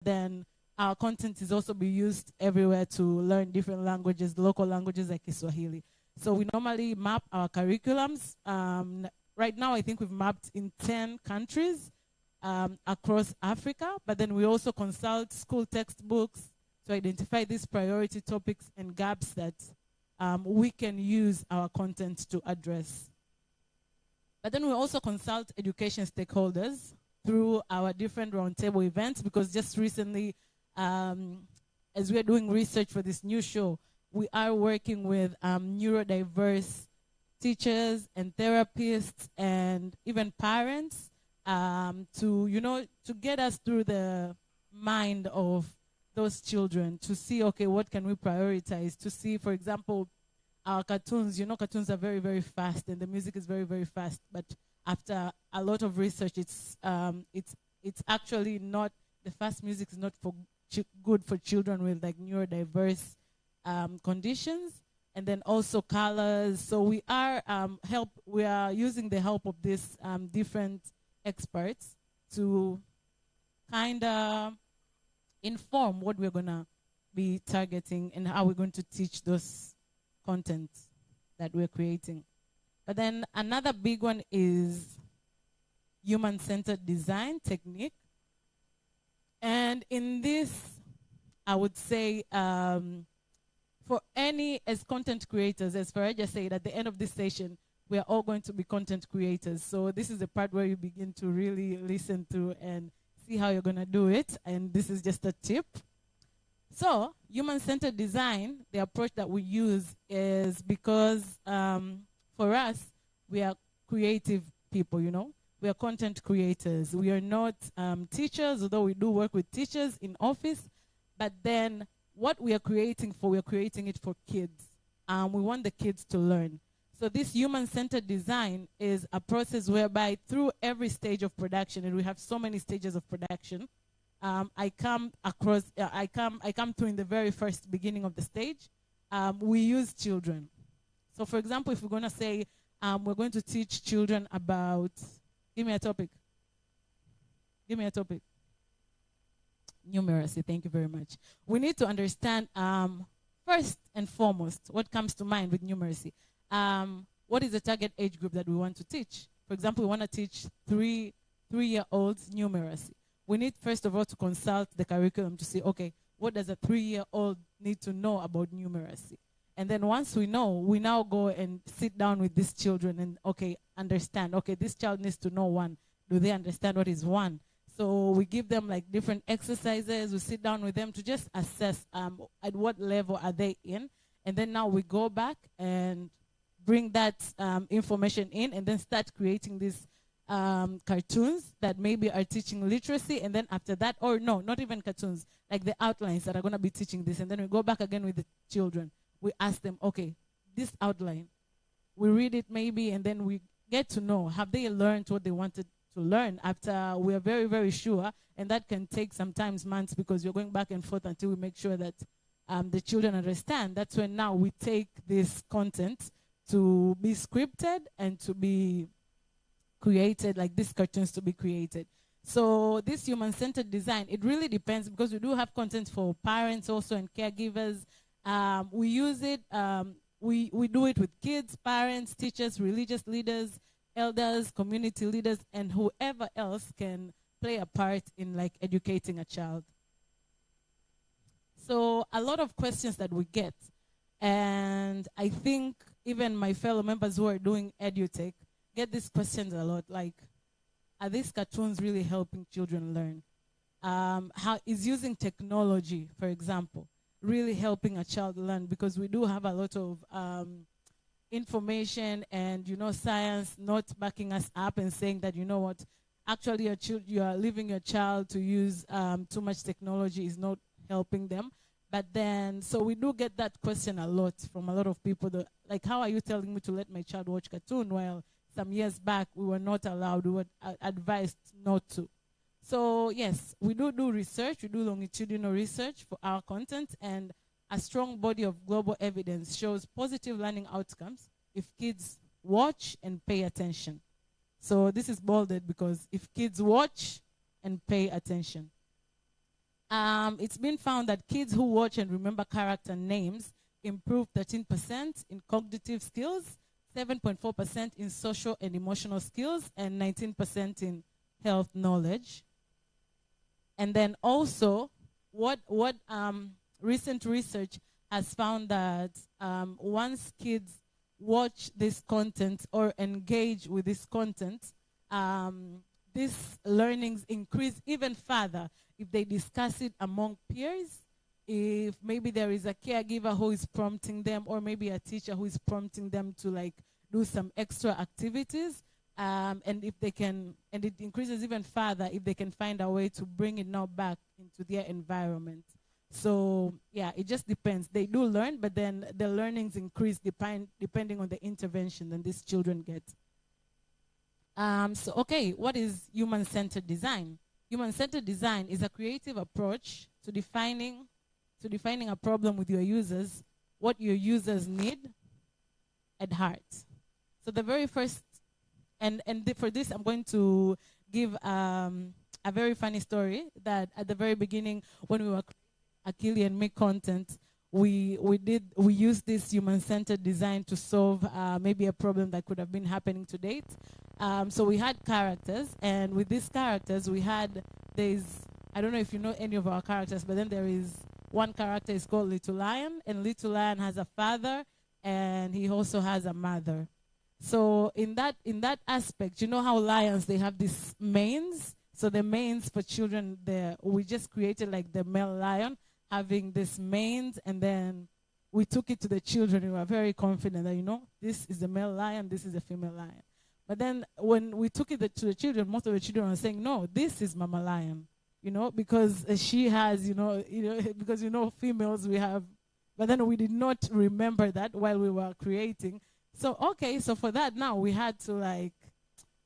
then our content is also be used everywhere to learn different languages, local languages like Kiswahili. So we normally map our curriculums. Right now, I think we've mapped in 10 countries across Africa, but then we also consult school textbooks to identify these priority topics and gaps that we can use our content to address. But then we also consult education stakeholders through our different roundtable events, because just recently, as we're doing research for this new show, we are working with neurodiverse teachers and therapists and even parents to get us through the mind of those children, to see, okay, what can we prioritize? To see, for example, our cartoons, cartoons are very, very fast, and the music is very, very fast. But after a lot of research, it's actually not, the fast music is not good for children with like neurodiverse conditions, and then also colors. So we are using the help of these different experts to kind of inform what we're gonna be targeting and how we're going to teach those content that we're creating. But then another big one is human-centered design technique. And in this, I would say, for as content creators, as Faraja said, at the end of this session, we are all going to be content creators. So this is the part where you begin to really listen to and see how you're going to do it. And this is just a tip. So human-centered design, the approach that we use is because for us, we are creative people, We are content creators. We are not teachers, although we do work with teachers in office. But then what we are creating it for kids. We want the kids to learn. So this human-centered design is a process whereby through every stage of production, and we have so many stages of production, I come through in the very first beginning of the stage. We use children. So for example, if we're going to say we're going to teach children about, give me a topic. Numeracy, thank you very much. We need to understand first and foremost what comes to mind with numeracy. What is the target age group that we want to teach? For example, we want to teach three-year-olds numeracy. We need, first of all, to consult the curriculum to see, okay, what does a 3-year-old need to know about numeracy? And then once we know, we now go and sit down with these children and, okay, understand, okay, this child needs to know 1. Do they understand what is 1? So we give them like different exercises. We sit down with them to just assess at what level are they in. And then now we go back and bring that information in and then start creating these cartoons that maybe are teaching literacy. And then after that, or no, not even cartoons, like the outlines that are going to be teaching this. And then we go back again with the children. We ask them, okay, this outline, we read it maybe, and then we get to know, have they learned what they wanted to learn after we are very, very sure. And that can take sometimes months because you're going back and forth until we make sure that the children understand. That's when now we take this content to be scripted and to be created, like these cartoons to be created. So this human-centered design, it really depends because we do have content for parents also and caregivers. We use it, we do it with kids, parents, teachers, religious leaders, elders, community leaders, and whoever else can play a part in like educating a child. So a lot of questions that we get, and I think even my fellow members who are doing edutech get these questions a lot, like, are these cartoons really helping children learn? How is using technology, for example, really helping a child learn? Because we do have a lot of information and, science not backing us up and saying that, what, actually you are leaving your child to use too much technology is not helping them. But then, so we do get that question a lot from a lot of people. Like, how are you telling me to let my child watch cartoon while some years back we were not allowed, we were advised not to? So yes, we do research, we do longitudinal research for our content, and a strong body of global evidence shows positive learning outcomes if kids watch and pay attention. So this is bolded because if kids watch and pay attention. It's been found that kids who watch and remember character names improve 13% in cognitive skills, 7.4% in social and emotional skills, and 19% in health knowledge. And then also, what recent research has found that once kids watch this content or engage with this content, these learnings increase even further if they discuss it among peers, if maybe there is a caregiver who is prompting them, or maybe a teacher who is prompting them to like do some extra activities, and if they can, and it increases even further if they can find a way to bring it now back into their environment. So yeah, it just depends. They do learn, but then the learnings increase depending on the intervention that these children get. So okay, what is human-centered design? Human-centered design is a creative approach to defining a problem with your users, what your users need at heart. So the very first, for this I'm going to give a very funny story that at the very beginning when we were Akili and me content, we used this human-centered design to solve maybe a problem that could have been happening to date. So we had characters, and with these characters I don't know if you know any of our characters, but then there is one character is called Little Lion, and Little Lion has a father, and he also has a mother. So in that aspect, you know how lions, they have these manes. So the manes for children, we just created like the male lion having this manes, and then we took it to the children. We were very confident that, this is the male lion, this is the female lion. But then when we took it to the children, most of the children were saying, no, this is Mama Lion, because she has, because, females we have. But then we did not remember that while we were creating. So, okay, so for that now we had to I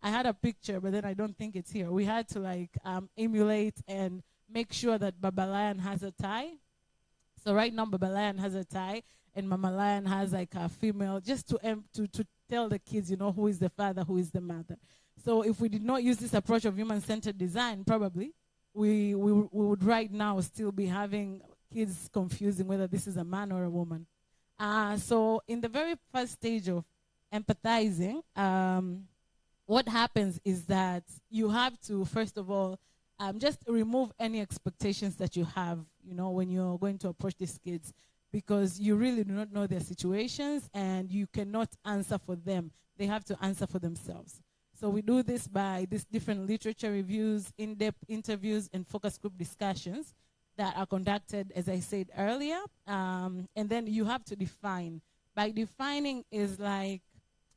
had a picture, but then I don't think it's here. We had to emulate and make sure that Baba Lion has a tie. So right now Baba Lion has a tie and Mama Lion has like a female, just to tell the kids, who is the father, who is the mother. So if we did not use this approach of human-centered design, probably we would right now still be having kids confusing whether this is a man or a woman. So in the very first stage of empathizing, what happens is that you have to, first of all, just remove any expectations that you have, when you're going to approach these kids, because you really do not know their situations and you cannot answer for them. They have to answer for themselves. So we do this by these different literature reviews, in-depth interviews, and focus group discussions that are conducted, as I said earlier. And then you have to define. By defining is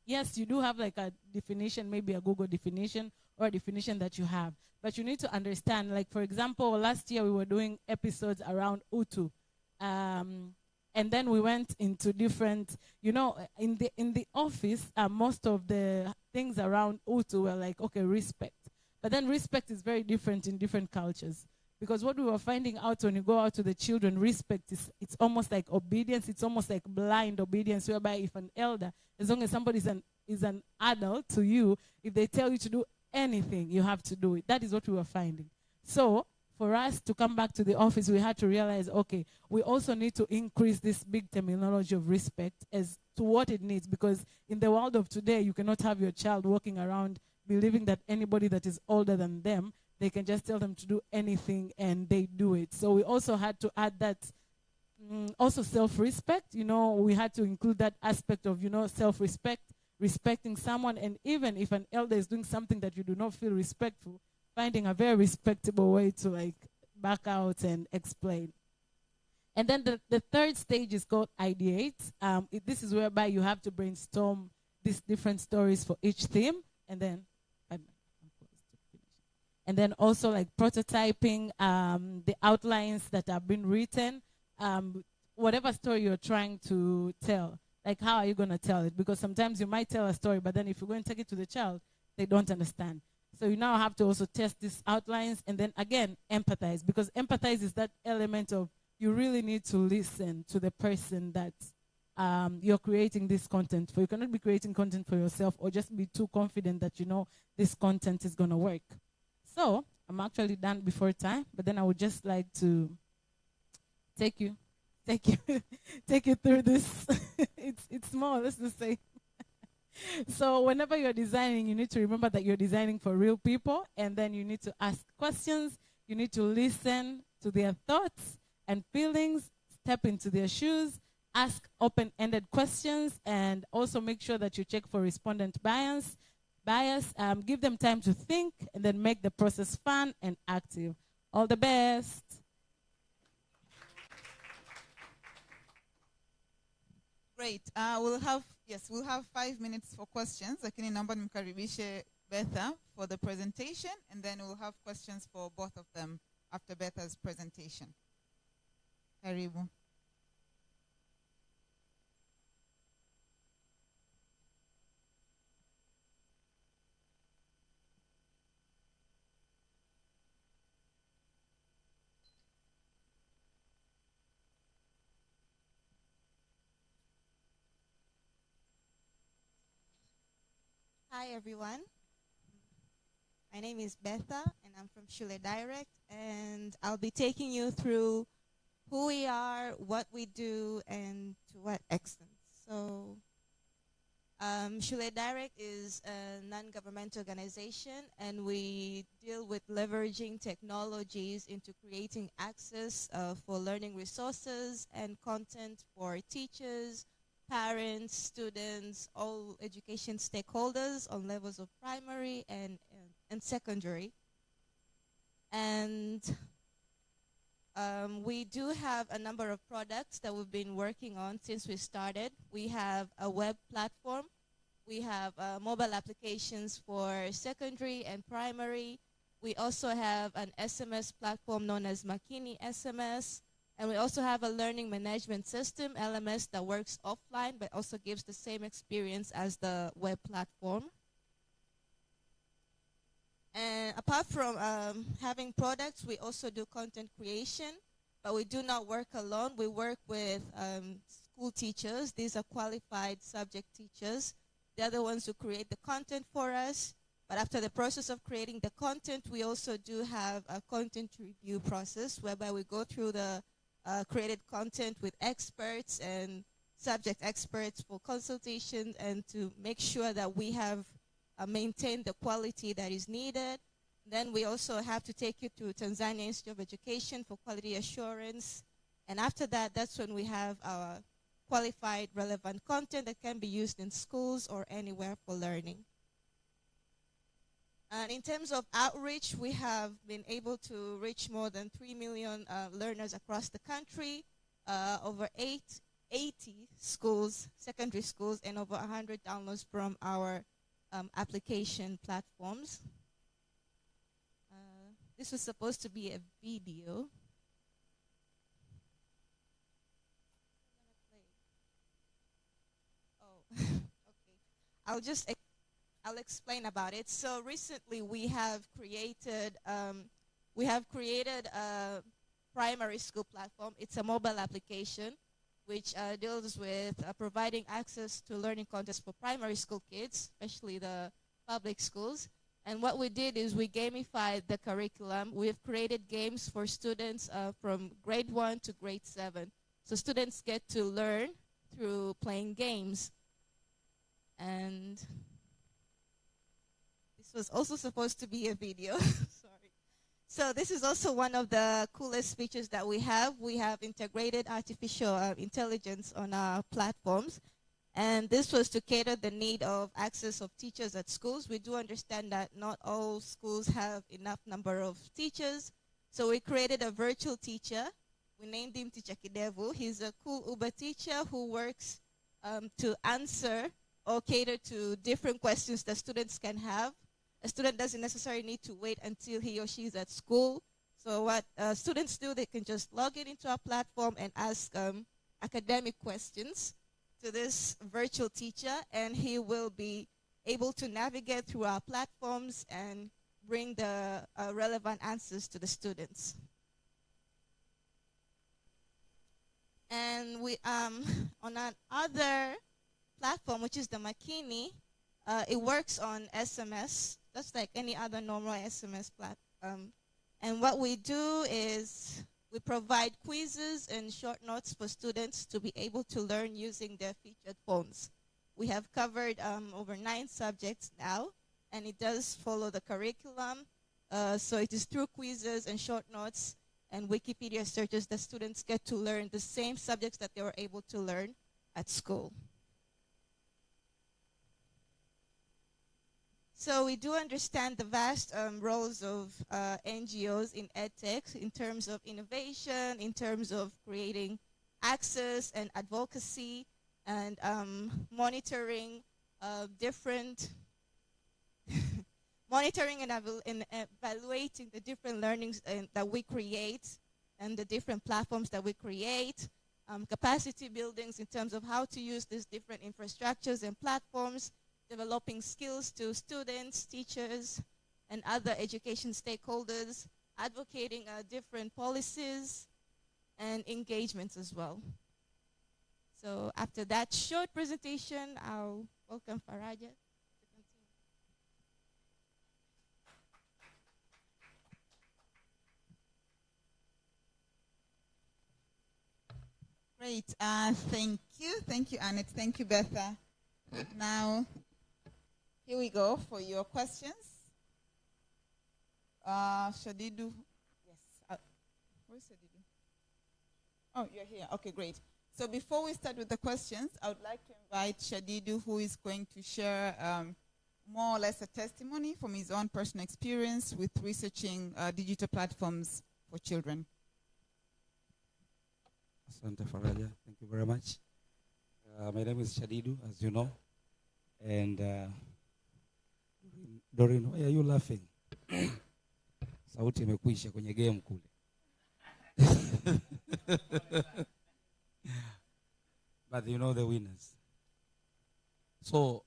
yes, you do have like a definition, maybe a Google definition or a definition that you have. But you need to understand, for example, last year we were doing episodes around Utu. And then we went into different, in the office, most of the things around Utu were okay, respect. But then respect is very different in different cultures. Because what we were finding out when you go out to the children, respect it's almost like obedience. It's almost like blind obedience, whereby if an elder, as long as somebody is an adult to you, if they tell you to do anything, you have to do it. That is what we were finding. So for us to come back to the office, we had to realize, okay, we also need to increase this big terminology of respect as to what it needs. Because in the world of today, you cannot have your child walking around believing that anybody that is older than them, they can just tell them to do anything and they do it. So we also had to add that, also self-respect. We had to include that aspect of, self-respect, respecting someone. And even if an elder is doing something that you do not feel respectful, finding a very respectable way to back out and explain. And then the third stage is called ideate. This is whereby you have to brainstorm these different stories for each theme. And then also prototyping the outlines that have been written, whatever story you're trying to tell. How are you going to tell it? Because sometimes you might tell a story, but then if you're going to take it to the child, they don't understand. So you now have to also test these outlines and then again, empathize. Because empathize is that element of you really need to listen to the person that you're creating this content for. You cannot be creating content for yourself or just be too confident that this content is going to work. So I'm actually done before time, but then I would just like to take you, take you, take you through this. It's small, let's just say. So whenever you're designing, you need to remember that you're designing for real people, and then you need to ask questions. You need to listen to their thoughts and feelings, step into their shoes, ask open-ended questions, and also make sure that you check for respondent bias. Give them time to think, and then make the process fun and active. All the best. Great. We'll have 5 minutes for questions. Lakini naomba nimkaribishe Betha for the presentation, and then we'll have questions for both of them after Betha's presentation. Karibu. Hi everyone, my name is Betha and I'm from Shule Direct, and I'll be taking you through who we are, what we do, and to what extent. So Shule Direct is a non-governmental organization, and we deal with leveraging technologies into creating access for learning resources and content for teachers, parents, students, all education stakeholders on levels of primary and secondary. And we do have a number of products that we've been working on since we started. We have a web platform. We have mobile applications for secondary and primary. We also have an SMS platform known as Makini SMS. And we also have a learning management system, LMS, that works offline but also gives the same experience as the web platform. And apart from having products, we also do content creation, but we do not work alone. We work with school teachers. These are qualified subject teachers. They're the ones who create the content for us. But after the process of creating the content, we also do have a content review process whereby we go through the created content with experts and subject experts for consultation and to make sure that we have maintained the quality that is needed. Then we also have to take you to Tanzania Institute of Education for quality assurance. And after that, that's when we have our qualified relevant content that can be used in schools or anywhere for learning. And in terms of outreach, we have been able to reach more than 3 million learners across the country, over 80 schools, secondary schools, and over 100 downloads from our application platforms. This was supposed to be a video. Oh, okay. I'll explain about it. So recently we have created a primary school platform. It's a mobile application which deals with providing access to learning content for primary school kids, especially the public schools. And what we did is we gamified the curriculum. We've created games for students from grade 1 to grade 7. So students get to learn through playing games. And this was also supposed to be a video. Sorry. So this is also one of the coolest features that we have. We have integrated artificial intelligence on our platforms. And this was to cater the need of access of teachers at schools. We do understand that not all schools have enough number of teachers. So we created a virtual teacher. We named him Teacher Kidevu. He's a cool Uber teacher who works to answer or cater to different questions that students can have. A student doesn't necessarily need to wait until he or she is at school. So what students do, they can just log in into our platform and ask academic questions to this virtual teacher, and he will be able to navigate through our platforms and bring the relevant answers to the students. And we on another platform, which is the Makini, it works on SMS, just like any other normal SMS And what we do is we provide quizzes and short notes for students to be able to learn using their featured phones. We have covered over 9 subjects now, and it does follow the curriculum. So it is through quizzes and short notes and Wikipedia searches that students get to learn the same subjects that they were able to learn at school. So we do understand the vast roles of NGOs in EdTech in terms of innovation, in terms of creating access and advocacy, and monitoring different monitoring and evaluating the different learnings that we create and the different platforms that we create, capacity buildings in terms of how to use these different infrastructures and platforms, developing skills to students, teachers, and other education stakeholders, advocating different policies and engagements as well. So after that short presentation, I'll welcome Faraja. Great. Thank you, Annette. Thank you, Betha. Now, here we go for your questions. Shadidu. Yes. Where's Shadidu? Oh, you're here. Okay, great. So before we start with the questions, I would like to invite Shadidu, who is going to share more or less a testimony from his own personal experience with researching digital platforms for children. Asante Faraja, thank you very much. My name is Shadidu, as you know. And Doreen, why are you laughing? Sauti imekwisha kwenye game kule. But you know the winners. So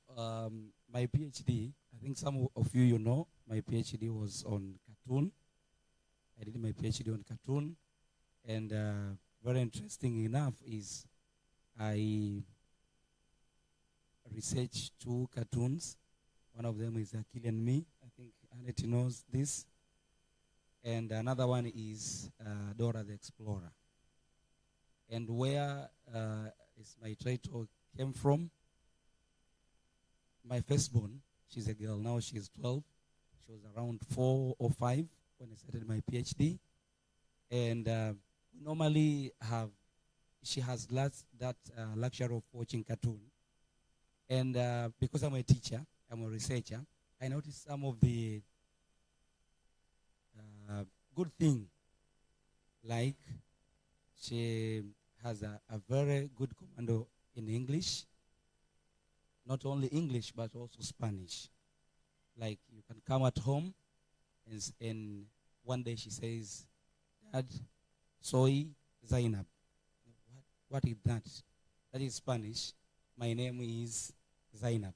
my PhD, I think some of you know, my PhD was on cartoon. I did my PhD on cartoon. And very interesting enough is I researched 2 cartoons. One of them is Achille and Me. I think Annette knows this. And another one is Dora the Explorer. And where is my title came from? My firstborn, she's a girl now, she's 12. She was around 4 or 5 when I started my PhD. And we normally she has that luxury of watching cartoon. And because I'm a teacher, I'm a researcher, I noticed some of the good thing, like she has a very good commando in English, not only English, but also Spanish. Like you can come at home and one day she says, Dad, soy Zainab. What is that? That is Spanish. My name is Zainab.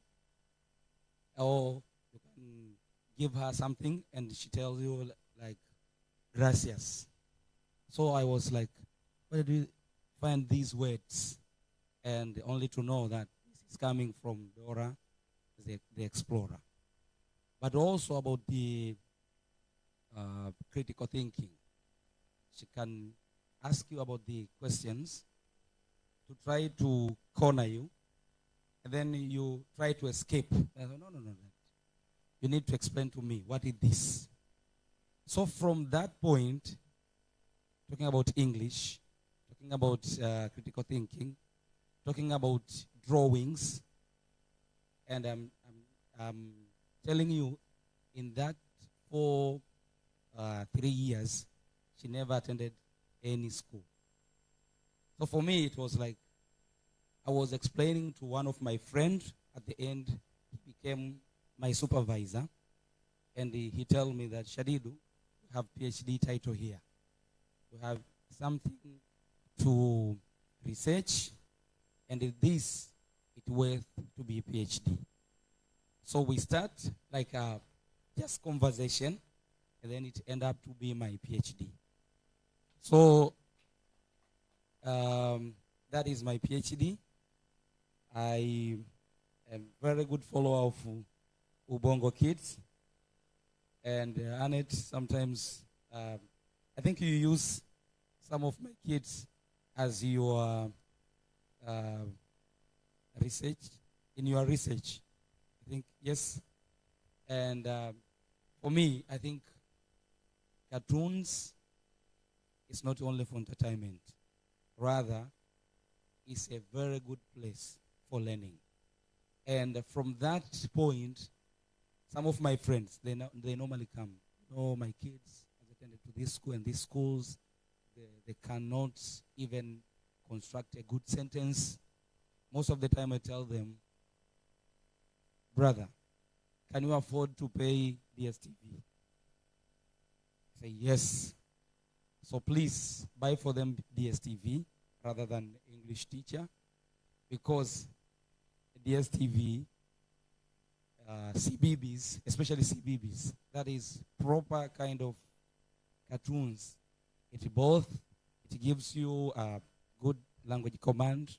Or you can give her something and she tells you like, gracias. So I was like, where did you find these words? And only to know that this is coming from Dora the Explorer. But also about the critical thinking. She can ask you about the questions to try to corner you, and then you try to escape. No. You need to explain to me, what is this? So from that point, talking about English, talking about critical thinking, talking about drawings, and I'm telling you, in that for 3 years, she never attended any school. So for me, it was like I was explaining to one of my friends. At the end, he became my supervisor. And he told me that, Shadidu, you have PhD title here. You have something to research. And this, it's worth to be a PhD. So we start like a just conversation. And then it ended up to be my PhD. So that is my PhD. I am very good follower of Ubongo Kids. And Annette, sometimes I think you use some of my kids as your research, in your research. I think, yes. And for me, I think cartoons is not only for entertainment. Rather, it's a very good place for learning. And from that point, some of my friends, they normally come. Oh, my kids have attended to this school and these schools. They cannot even construct a good sentence. Most of the time I tell them, brother, can you afford to pay DSTV? I say, yes. So please buy for them DSTV rather than English teacher, because DSTV, CBBS, especially CBBS, that is proper kind of cartoons. It gives you a good language command,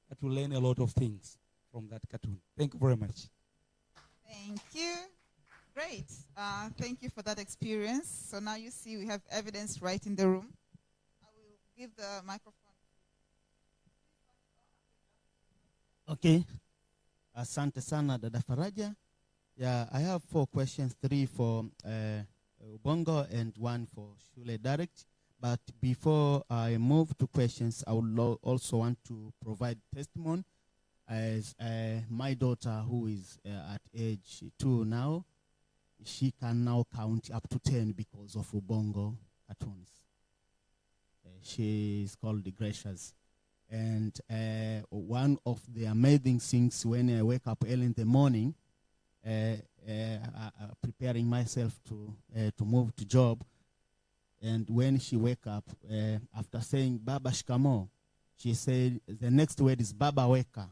but you learn a lot of things from that cartoon. Thank you very much. Thank you. Great. Thank you for that experience. So now you see we have evidence right in the room. I will give the microphone. Okay. Asante sana Dada Faraja. Yeah, I have 4 questions, 3 for Ubongo and 1 for Shule Direct. But before I move to questions, I would also want to provide testimony. As my daughter, who is at age 2 now, she can now count up to 10 because of Ubongo cartoons. She is called the Gracious. And one of the amazing things when I wake up early in the morning, preparing myself to move to job, and when she wake up, after saying Baba Shikamo, she said the next word is Baba Weka.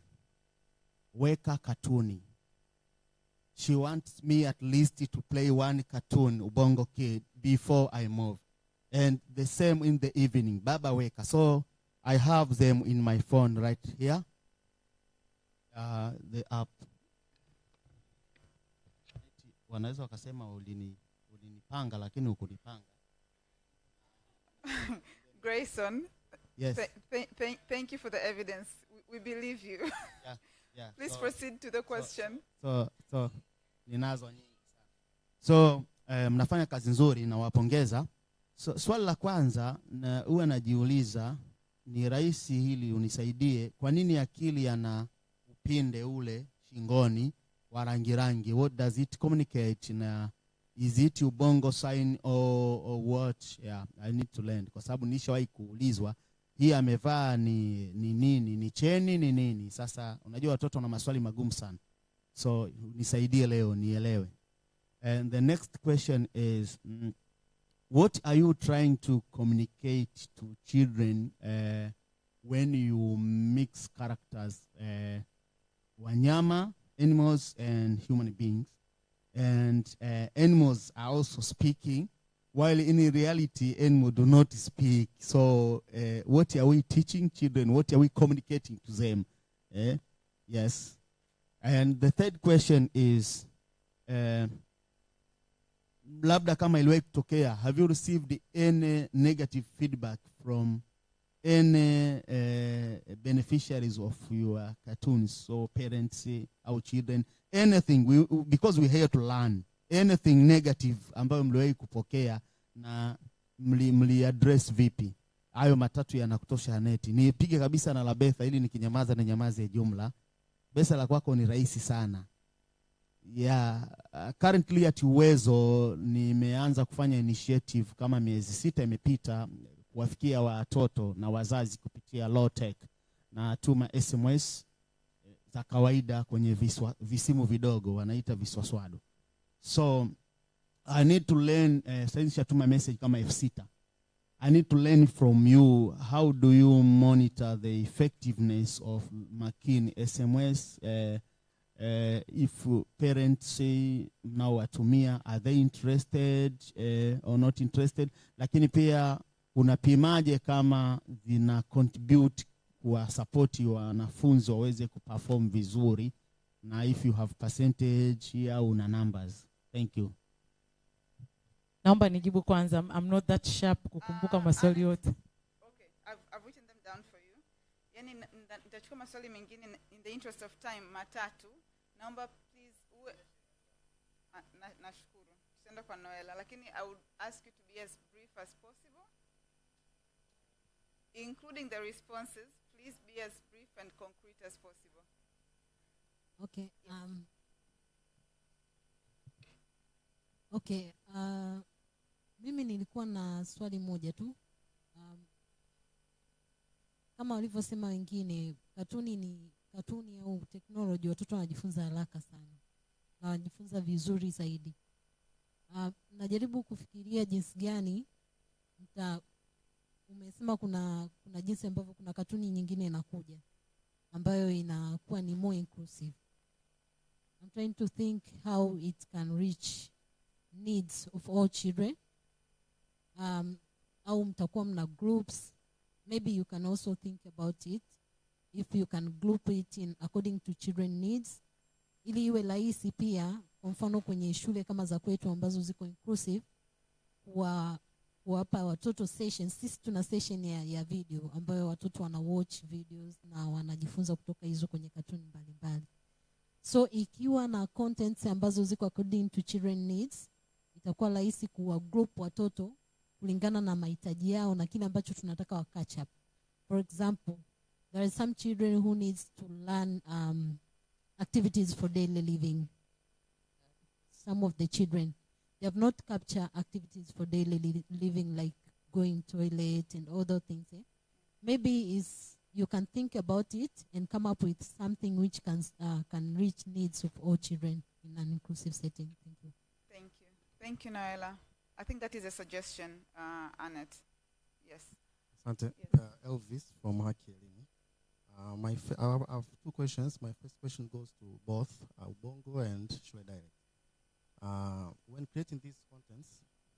Weka katuni. She wants me at least to play 1 cartoon, Ubongo Kid, before I move. And the same in the evening, Baba Weka. So I have them in my phone right here. The app. Wanaweza wakasema ulinipanga lakini ukunipanga. Grayson, yes. Thank you for the evidence. We believe you. Yeah. Please proceed to the question. So ninazo nyingi sana. So mnafanya kazi nzuri na wapongeza. So swali la kwanza huwa najiuliza, ni rahisi hili unisaidie, kwa nini akili yana upinde ule shingoni wa rangi? What does it communicate? Na is it ubongo sign or what? Yeah, I need to learn. Kwa sababu nishawahi kuulizwa, hii amevaa ni nini? Ni cheni ni nini? Sasa unajua watoto na maswali magumu sana. So nisaidie leo nielewe. And the next question is, what are you trying to communicate to children when you mix characters, wanyama, animals, and human beings? And animals are also speaking, while in reality, animals do not speak. So what are we teaching children? What are we communicating to them? Yes. And the third question is, labda kama iliwahi kutokea, have you received any negative feedback from any beneficiaries of your cartoons, so parents, our children, anything, because we're here to learn, anything negative ambayo mliwahi kupokea na mli address vipi? Hayo matatu yanakutosha neti. Nipige kabisa na la Betha ili nikinyamaza na nyamaze jumla. Besa la kwako ni rahisi sana. Yeah, currently at Uwezo nimeanza kufanya initiative kama miezi 6 imepita kuwafikia watoto na wazazi kupitia low tech, na tuma SMS za kawaida kwenye visimu vidogo wanaita viswaswado. So I need to learn, since tuma message kama F6, I need to learn from you, how do you monitor the effectiveness of making SMS? If parents say now watumia, are they interested or not interested? Lakini pia unapimaje kama zina contribute kwa support wanafunzi waweze kuperform vizuri, na if you have percentage here una numbers? Thank you. Naomba nijibu kwanza. I'm not that sharp kukumbuka maswali yote. Okay, I've written them down for you. Yani nitachukua maswali mengine in the interest of time matatu. Naomba please nashukuru. Tusienda kwa Noela, lakini I would ask you to be as brief as possible. Including the responses, please be as brief and concrete as possible. Okay. Okay. Mimi nilikuwa na swali moja tu. Kama walivyosema wengine, katuni au technology, watoto wanajifunza haraka sana. Na wanajifunza vizuri zaidi. Najaribu kufikiria jinsi gani umesema kuna jinsi ambavyo kuna katuni nyingine inakuja ambayo inakuwa ni more inclusive. I'm trying to think how it can reach needs of all children. Au mtakuwa mna groups. Maybe you can also think about it. If you can group it in according to children needs. Ili iwe rahisi pia, kwa mfano kwenye shule kama za kwetu ambazo ziko inclusive, kuwapa watoto sessions. Sisi tuna session ya video ambayo watoto wana watch videos na wanajifunza kutoka hizo kwenye katuni mbalimbali. So ikiwa na contents ambazo ziko according to children needs, itakuwa rahisi kuwa group watoto kulingana na mahitaji yao na kile ambacho tunataka wa catch up. For example, there are some children who needs to learn activities for daily living. Some of the children, they have not captured activities for daily living like going toilet and other things. Maybe you can think about it and come up with something which can reach needs of all children in an inclusive setting. Thank you. Thank you. Thank you, Noela. I think that is a suggestion, Annette. Yes. Asante. Yes. Elvis from Haki Elimu. I have two questions. My first question goes to both Ubongo and Shule Direct. When creating these contents,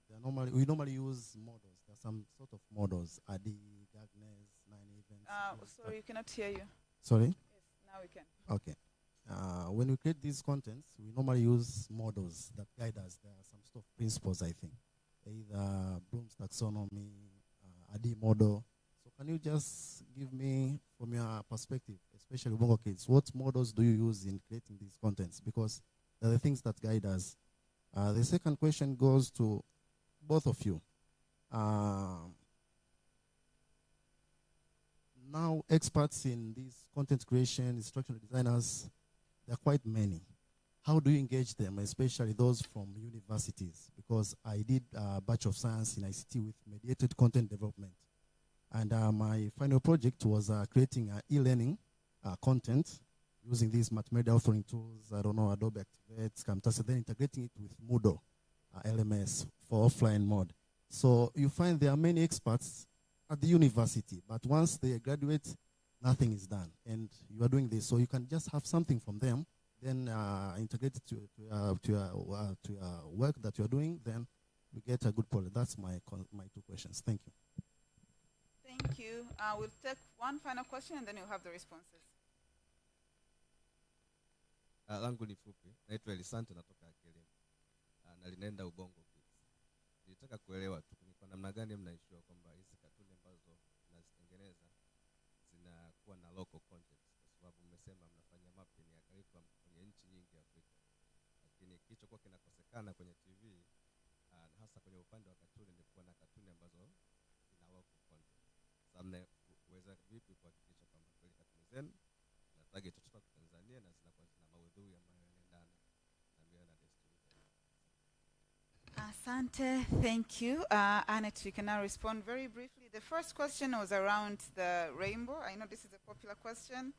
we normally use models. There are some sort of models, AD, Gagnes, 9 events. Sorry, you cannot hear you. Sorry? Yes, now we can. Okay. When we create these contents, we normally use models that guide us. There are some sort of principles, I think. Either Bloom's taxonomy, AD model. So can you just give me, from your perspective, especially Ubongo kids, what models do you use in creating these contents? Because they're the things that guide us. The second question goes to both of you. Now, experts in this content creation, instructional designers, there are quite many. How do you engage them, especially those from universities? Because I did a Bachelor of Science in ICT with mediated content development. And my final project was creating e-learning content using these multimedia authoring tools, Adobe Activate, Camtasia, then integrating it with Moodle, LMS for offline mode. So you find there are many experts at the university, but once they graduate, nothing is done. And you are doing this, so you can just have something from them, then integrate it to your work that you are doing, then you get a good product. That's my two questions. Thank you. Thank you. We'll take one final question and then you'll have the responses. Langu ni fupi. Naitwa Elisante natoka Akili. Na linaenda Ubongo Kids. Nilitaka kuelewa tu ni kwa namna gani mnaishua kwamba hizi katuni ambazo mnazitengeneza zinakuwa na local content, kwa sababu mmesema mnafanya mapping ya curriculum kwenye nchi nyingi Afrika. Lakini kilichokuwa kinakosekana kwenye TV hasa kwenye upande wa katuni ni kuwa na katuni ambazo zina local content. Sasa mnaweza vipi kuhakikisha kwamba kweli katuni zenu na target kutoka Tanzania na zinakuwa zina maudhui ambayo yanaendana na mila na desturi zetu? Asante, thank you. Annette, you can now respond very briefly. The first question was around the rainbow. I know this is a popular question.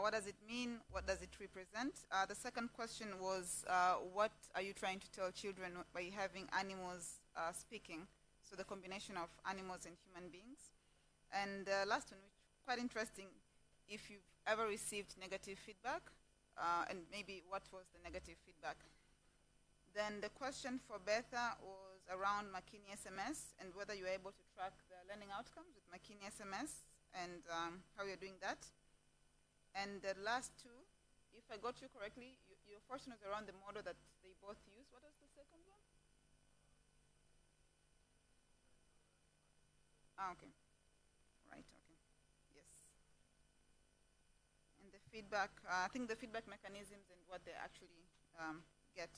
What does it mean? What does it represent? The second question was, what are you trying to tell children by having animals speaking? So the combination of animals and human beings. And the last one, which is quite interesting, if you've ever received negative feedback, and maybe what was the negative feedback. Then the question for Betha was around Makini SMS and whether you were able to track the learning outcomes with Makini SMS and how you're doing that. And the last two, if I got you correctly, your first one was around the model that they both use. What was the second one? Okay. Right, okay. Yes. And the feedback, I think the feedback mechanisms and what they actually get.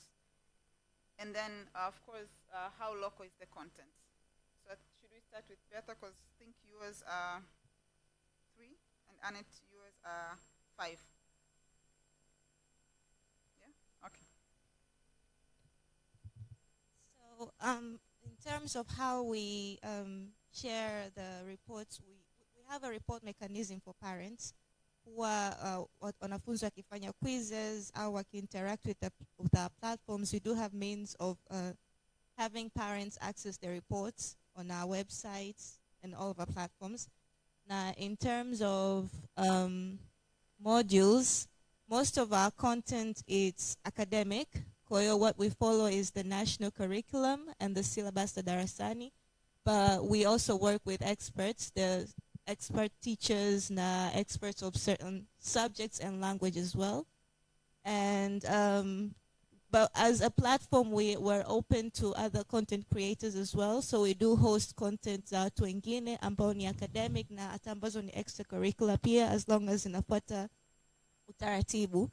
And then, of course, how local is the content? So should we start with Bertha? Because I think yours are 3, and Annette, yours are 5. Yeah? Okay. So in terms of how we share the reports, we have a report mechanism for parents who are wanafunzi wakifanya quizzes au waki-interact with our platforms. We do have means of having parents access the reports on our websites and all of our platforms. Now, in terms of modules, most of our content is academic. Kwa hiyo what we follow is the national curriculum and the syllabus the darasani. But we also work with experts, the expert teachers, experts of certain subjects and language as well. And but as a platform, we're open to other content creators as well. So we do host content za watu wengine ambao ni academic na hata ambazo ni extracurricular pia, as long as inafuata utaratibu.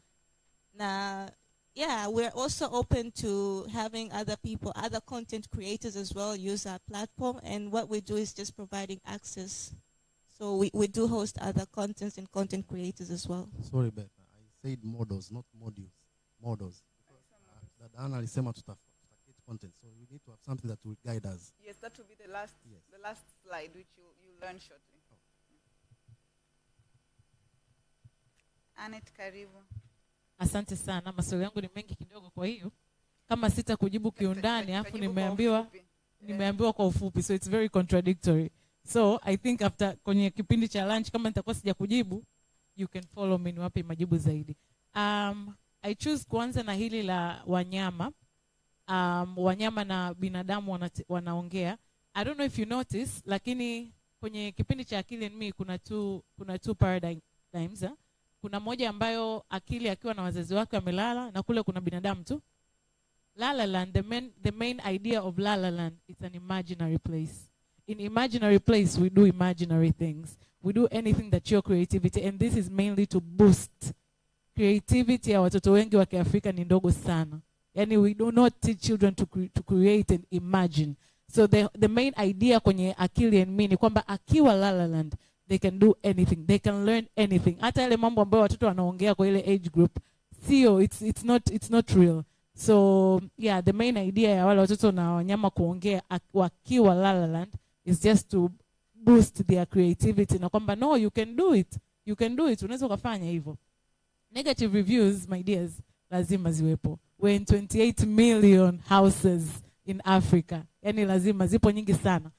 Na yeah, we're also open to having other people, other content creators as well use our platform. And what we do is just providing access. So we do host other contents and content creators as well. Sorry, Beth, I said models, not modules. Models. That Anna alisema tutakate content, so we need to have something that will guide us. Yes, that will be the last slide, which you'll learn shortly. Oh. Annette, karibu. Asante sana. Maswali yangu ni mengi kidogo, kwa hiyo kama sita kujibu kiundani afu nimeambiwa kwa ufupi, so it's very contradictory. So I think after kwenye kipindi cha lunch kama nitakuwa sija kujibu, you can follow me niwape majibu zaidi. I choose kuanza na hili la wanyama. Wanyama na binadamu wanaongea. I don't know if you notice, lakini kwenye kipindi cha Akili and Me kuna two paradigms. Kuna moja ambayo Akili akiwa na wazazi wake wamelala, na kule kuna binadamu tu. La La Land, the main idea of La La Land, it's an imaginary place. In imaginary place, we do imaginary things. We do anything that show creativity, and this is mainly to boost creativity. Ya watoto wengi wa Kiafrika ni ndogo sana. Yani we do not teach children to create and imagine. So the main idea kwenye Akili and Me ni kwamba akiwa La La Land, they can do anything. They can learn anything. Hata yale mambo ambayo watoto wanaongea kwa ile age group, sio, it's not real. So yeah, the main idea ya wale watoto na wanyama kuongea wakiwa La La Land is just to boost their creativity. Na kwamba no, you can do it. You can do it. Unaweza kufanya hivyo. Negative reviews, my dears, lazima ziwepo. We're in 28 million houses in Africa. Yani lazima zipo nyingi sana.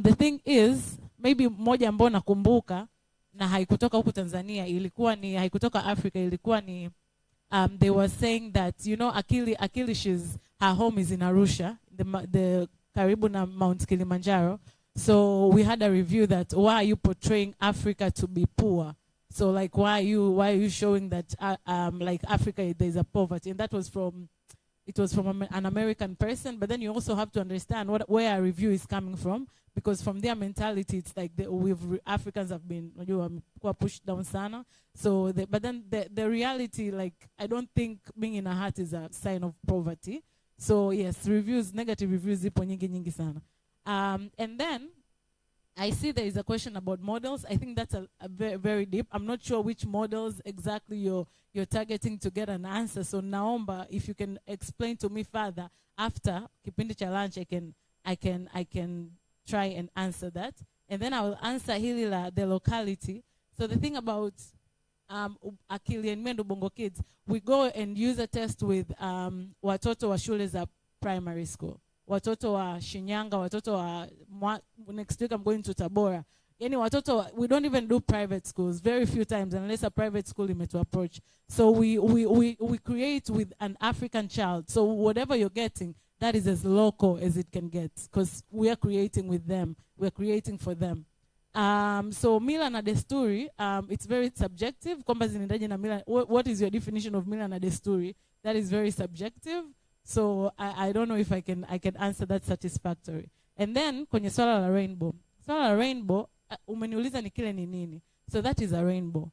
The thing is, maybe moja ambayo nakumbuka na haikutoka huku Tanzania, ilikuwa ni haikutoka Africa, ilikuwa ni they were saying that, you know, Akili, her home is in Arusha, the karibu na Mount Kilimanjaro. So we had a review that, why are you portraying Africa to be poor? So like, why are you showing that like Africa there's a poverty? And that was from an American person. But then you also have to understand where a review is coming from, because from their mentality it's like Africans have been pushed down sana. So but then the reality, like, I don't think being in a hut is a sign of poverty. So yes, negative reviews zipo nyingi sana. And then I see there is a question about models. I think that's a very, very deep. I'm not sure which models exactly you're targeting to get an answer. So naomba, if you can explain to me further after kipindi cha lunch, I can try and answer that. And then I will answer hili la the locality. So the thing about Akili and Me and Ubongo Kids, we go and use a test with watoto wa shule za primary school. Watoto wa Shinyanga, watoto wa next week I'm going to Tabora. Yani watoto, we don't even do private schools very few times unless a private school is to approach. So we create with an African child. So whatever you're getting, that is as local as it can get, because we are creating with them. We're creating for them. So mila na desturi, it's very subjective. Kwamba zinaendaje na mila. What is your definition of mila na desturi? That is very subjective. So I don't know if I can answer that satisfactory. And then kwenye swala la rainbow. swala la rainbow, umeniuliza ni kile ni nini. So that is a rainbow.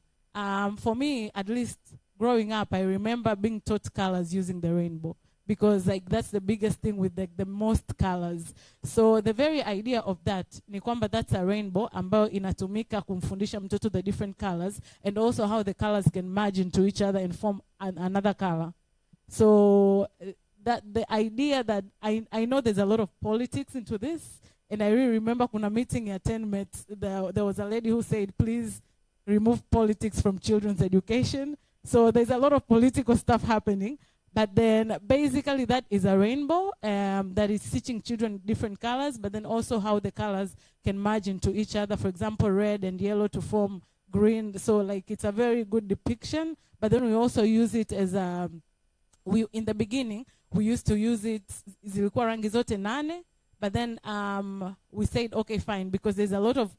For me, at least growing up, I remember being taught colors using the rainbow, because like that's the biggest thing with the most colors. So the very idea of that ni kwamba that's a rainbow ambayo inatumika kumfundisha mtoto the different colors, and also how the colors can merge into each other and form another color. So that the idea that I know there's a lot of politics into this, and I really remember kuna meeting at 10 Met, there was a lady who said, please remove politics from children's education. So there's a lot of political stuff happening. But then basically that is a rainbow that is teaching children different colors, but then also how the colors can merge into each other. For example, red and yellow to form green. So like it's a very good depiction. But then we also use it as in the beginning, we used to use it, zilikuwa rangi zote 8, but then we said, okay, fine, because there's a lot of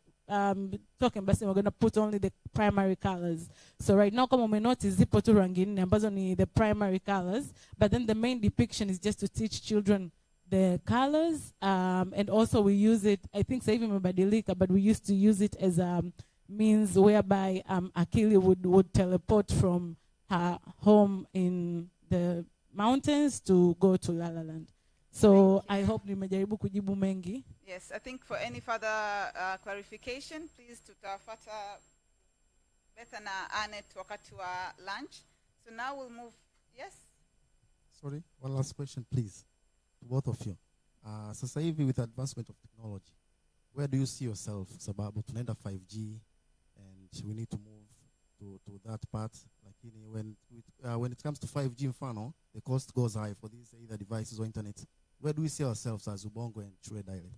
talking about we're going to put only the primary colors. So right now, kama umenotice zipo tu rangi 4 ambazo ni the primary colors, but then the main depiction is just to teach children the colors, and also we use it, I think sasa hivi imebadilika, but we used to use it as a means whereby Akili would teleport from her home in the mountains to go to La La Land. So I hope nimejaribu kujibu mengi. Yes, I think for any further clarification, please tutafata Betha na Annette wakati wa lunch. So now we'll move. Yes? Sorry, one last question, please, to both of you. Sasa hivi with advancement of technology, where do you see yourself, sababu tunaenda 5G and we need to move to that part? Like when it comes to 5G, mfano, the cost goes high for these either devices or internet. Where do we see ourselves as Ubongo and Chure Dialect?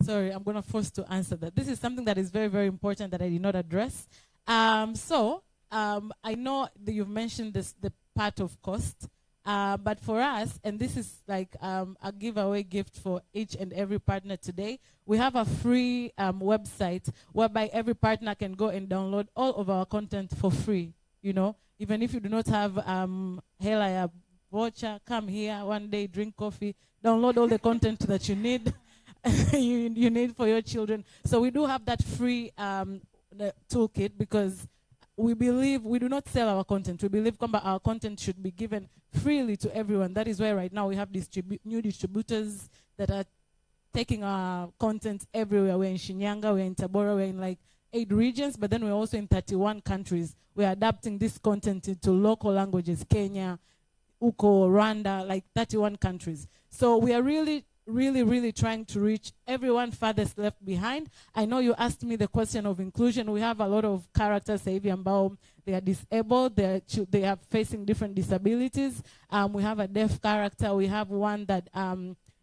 Sorry, I'm going to force to answer that. This is something that is very, very important that I did not address. I know that you've mentioned the part of cost, but for us, and this is like a giveaway gift for each and every partner today, we have a free website whereby every partner can go and download all of our content for free. You know, even if you do not have hela voucher, come here one day, drink coffee, download all the content that you need. you need for your children. So we do have that free toolkit, because we believe we do not sell our content. We believe our content should be given freely to everyone. That is why right now we have new distributors that are taking our content everywhere. We're in Shinyanga, we're in Tabora, we're in like 8 regions, but then we're also in 31 countries. We're adapting this content into local languages, Kenya, Uko, Rwanda, like 31 countries. So we are really trying to reach everyone farthest left behind. I know you asked me the question of inclusion. We have a lot of characters, hivi ambao they are disabled, they are facing different disabilities. We have a deaf character. We have one that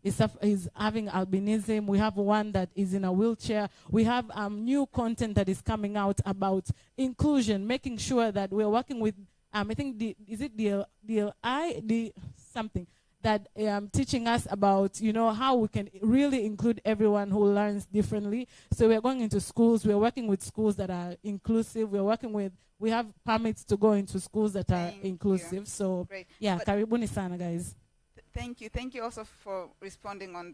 is having albinism. We have one that is in a wheelchair. We have new content that is coming out about inclusion, making sure that we're working with, I think, something that teaching us about, you know, how we can really include everyone who learns differently. So we're going into schools. We're working with schools that are inclusive. We have permits to go into schools that are inclusive. You. So, great. Yeah, karibuni sana, guys. Thank you. Thank you also for responding on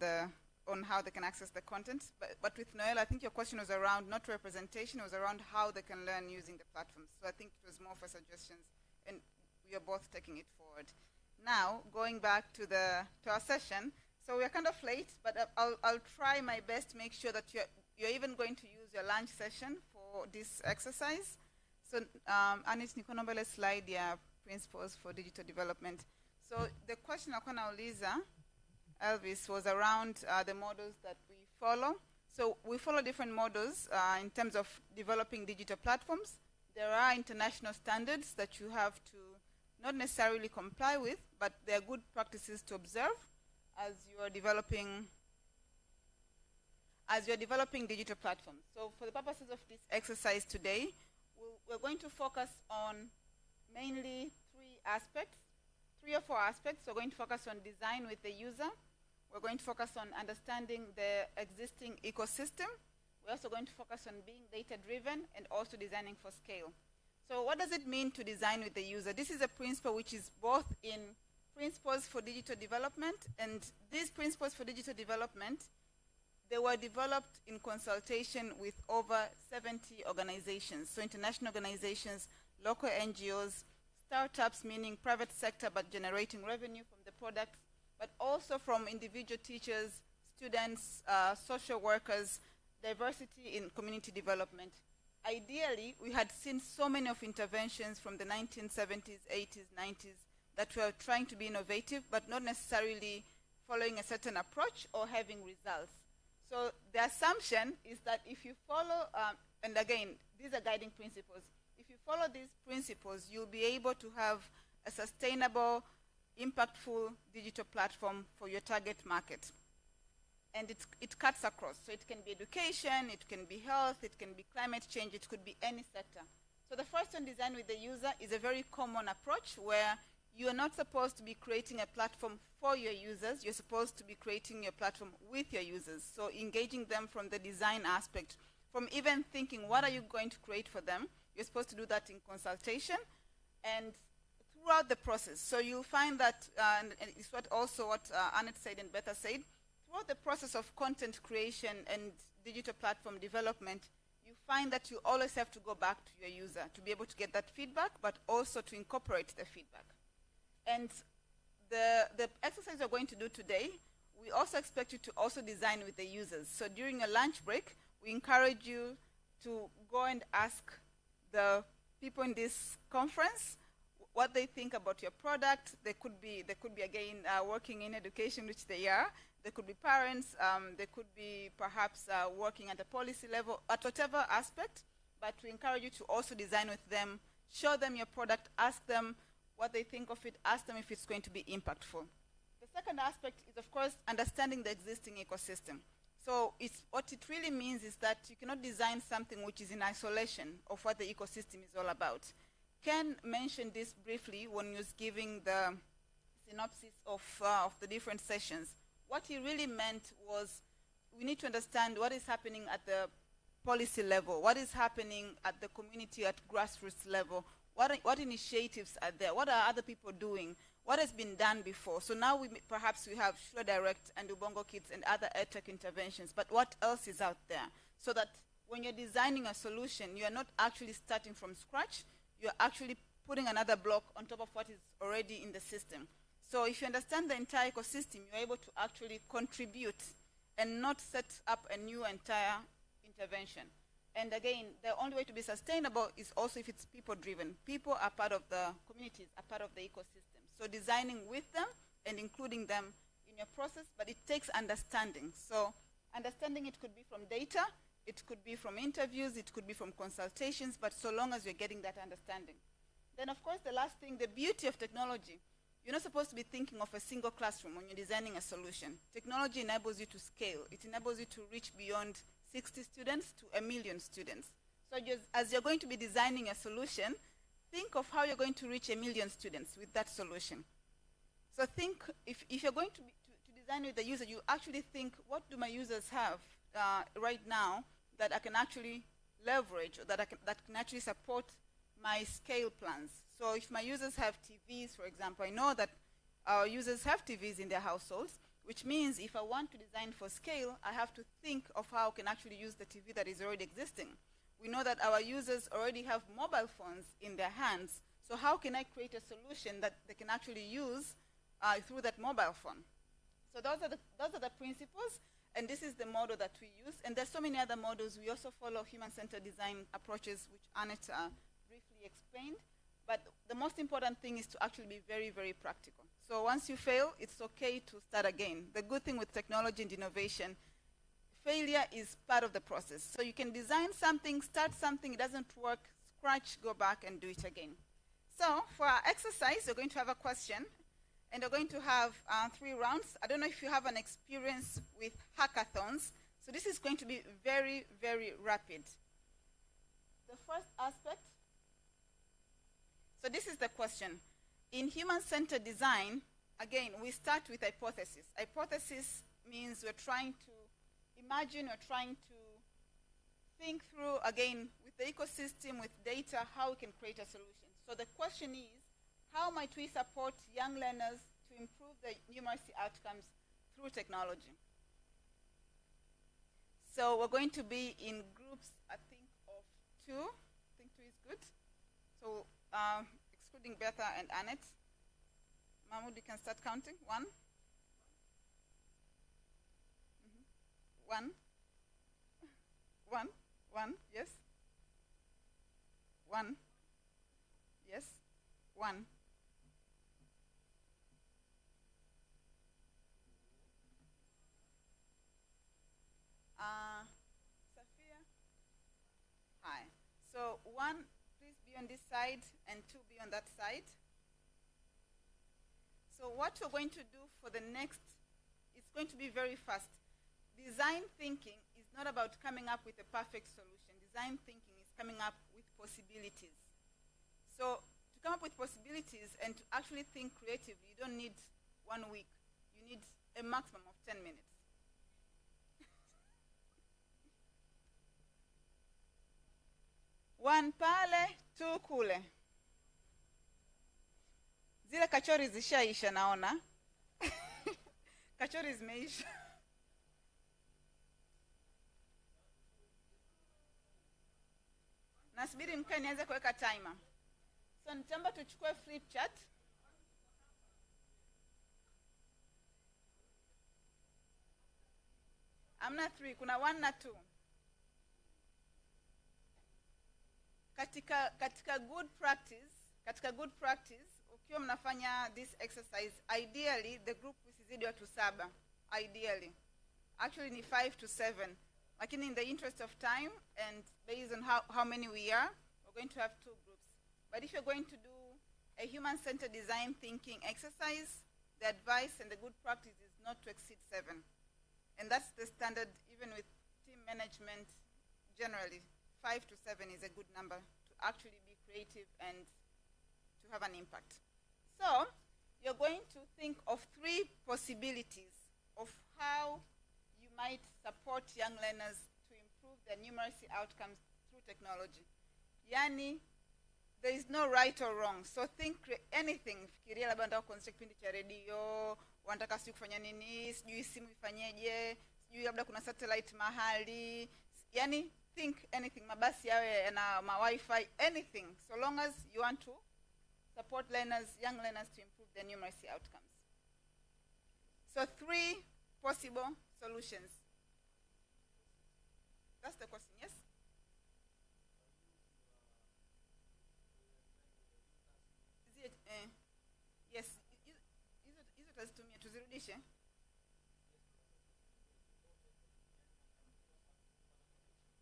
how they can access the content. But with Noel, I think your question was around not representation, it was around how they can learn using the platforms. So I think it was more for suggestions, and we are both taking it forward. Now, going back to our session, so we're kind of late, but I'll try my best to make sure that you're even going to use your lunch session for this exercise. So, Anis Nikonombele slide your principles for digital development. So the question Akona Uliza, Elvis, was around the models that we follow. So we follow different models in terms of developing digital platforms. There are international standards that you have to not necessarily comply with, but they are good practices to observe as you are developing digital platforms. So for the purposes of this exercise today, we're going to focus on mainly 3 or 4 aspects. We're going to focus on design with the user. We're going to focus on understanding the existing ecosystem. We're also going to focus on being data-driven and also designing for scale. So what does it mean to design with the user? This is a principle which is both in Principles for Digital Development, and these Principles for Digital Development, they were developed in consultation with over 70 organizations. So international organizations, local NGOs, startups, meaning private sector but generating revenue from the product, but also from individual teachers, students, social workers, diversity in community development. Ideally, we had seen so many of interventions from the 1970s, 80s, 90s that were trying to be innovative, but not necessarily following a certain approach or having results. So the assumption is that if you follow, and again, these are guiding principles. If you follow these principles, you'll be able to have a sustainable, impactful digital platform for your target market. And it cuts across. So it can be education, it can be health, it can be climate change, it could be any sector. So the first one, design with the user, is a very common approach where you're not supposed to be creating a platform for your users, you're supposed to be creating your platform with your users. So engaging them from the design aspect, from even thinking what are you going to create for them, you're supposed to do that in consultation and throughout the process. So you'll find that, and it's what Annette said and Betha said, throughout the process of content creation and digital platform development, you find that you always have to go back to your user to be able to get that feedback, but also to incorporate the feedback. And the exercise we're going to do today, we also expect you to also design with the users. So during a lunch break, we encourage you to go and ask the people in this conference what they think about your product. They could be again working in education, which they are. They could be parents. They could be perhaps working at a policy level, at whatever aspect. But we encourage you to also design with them, show them your product, ask them what they think of it, ask them if it's going to be impactful. The second aspect is, of course, understanding the existing ecosystem. So what it really means is that you cannot design something which is in isolation of what the ecosystem is all about. Ken mentioned this briefly when he was giving the synopsis of the different sessions. What he really meant was we need to understand what is happening at the policy level, what is happening at the community, at grassroots level, what initiatives are there, what are other people doing, what has been done before. So now perhaps we have Sure Direct and Ubongo Kids and other EdTech interventions, but what else is out there? So that when you're designing a solution, you are not actually starting from scratch, you're actually putting another block on top of what is already in the system. So if you understand the entire ecosystem, you're able to actually contribute and not set up a new entire intervention. And again, the only way to be sustainable is also if it's people-driven. People are part of the communities, are part of the ecosystem. So designing with them and including them in your process, but it takes understanding. So understanding, it could be from data, it could be from interviews, it could be from consultations, but so long as you're getting that understanding. Then, of course, the last thing, the beauty of technology. You're not supposed to be thinking of a single classroom when you're designing a solution. Technology enables you to scale. It enables you to reach beyond 60 students to 1 million students. So as you're going to be designing a solution, think of how you're going to reach 1 million students with that solution. So think, if you're going to design with the user, you actually think, what do my users have right now that I can actually leverage, or that can actually support my scale plans? So if my users have TVs, for example, I know that our users have TVs in their households, which means if I want to design for scale, I have to think of how I can actually use the TV that is already existing. We know that our users already have mobile phones in their hands, so how can I create a solution that they can actually use through that mobile phone? So those are the principles, and this is the model that we use. And there's so many other models. We also follow human-centered design approaches, which Annette briefly explained. But the most important thing is to actually be very, very practical. So once you fail, it's okay to start again. The good thing with technology and innovation, failure is part of the process. So you can design something, start something, it doesn't work, scratch, go back and do it again. So for our exercise, you're going to have a question, and you're going to have 3 rounds. I don't know if you have an experience with hackathons. So this is going to be very, very rapid. The first aspect, so this is the question. In human-centered design, again, we start with hypothesis. Hypothesis means we're trying to imagine, we're trying to think through, again, with the ecosystem, with data, how we can create a solution. So the question is, how might we support young learners to improve the numeracy outcomes through technology? So we're going to be in groups, I think, of 2. I think 2 is good. So excluding Bertha and Annette. Mahmoud, you can start counting. 1. 1. 1. 1. Yes. 1. Yes. 1. Safia. Hi. So 1, please be on this side, and 2 be on that side. So what we're going to do for the next, it's going to be very fast. Design thinking is not about coming up with a perfect solution. Design thinking is coming up with possibilities. So to come up with possibilities and to actually think creatively, you don't need 1 week. You need a maximum of 10 minutes. One pale, 2 kule. Zile kachori zishaisha naona. Kachori zimeisha. Nasubiri mkae nianze kuweka timer. So nitaomba tuchukue flip chart. Amna 3, kuna 1 na 2. Katika good practice, ukiwa mnafanya this exercise, ideally the group isizidi watu 7. Ideally. Actually ni 5 to 7. Lakini in the interest of time and based on how many we are, we're going to have 2 groups. But if you're going to do a human-centered design thinking exercise, the advice and the good practice is not to exceed 7. And that's the standard even with team management generally. 5 to 7 is a good number to actually be creative and to have an impact. So you're going to think of 3 possibilities of how you might support young learners to improve their numeracy outcomes through technology. Yani, there is no right or wrong. So think anything. Fikiria labda nataka kuanzisha kipindi cha radio, wanataka sijui kufanya nini, sijui simu ifanyeje, sijui labda kuna satellite mahali. Yani, think anything. Mabasi yawe na ma-Wi-Fi, anything. So long as you want to support learners, young learners to improve their numeracy outcomes. So 3 possible solutions. That's the question, yes? Is it, yes, hizo tazitumia tuzirudishe.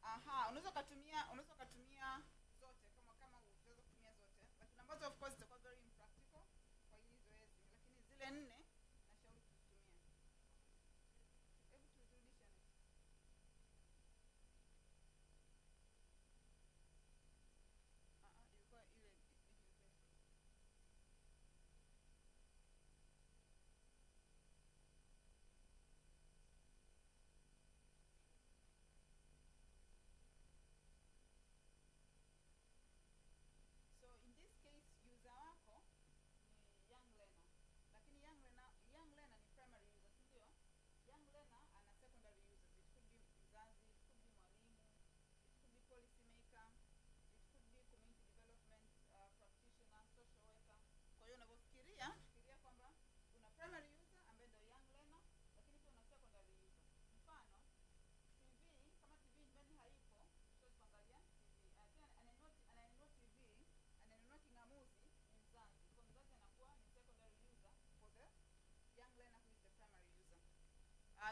Aha, unaweza kutumia zote kama unaweza kutumia zote. Lakini ambazo of course zitakuwa very impractical kwa hili zoezi. Lakini zile 4 nashauri tuzitumie. Hebu tuzirudishe. Ilikuwa ile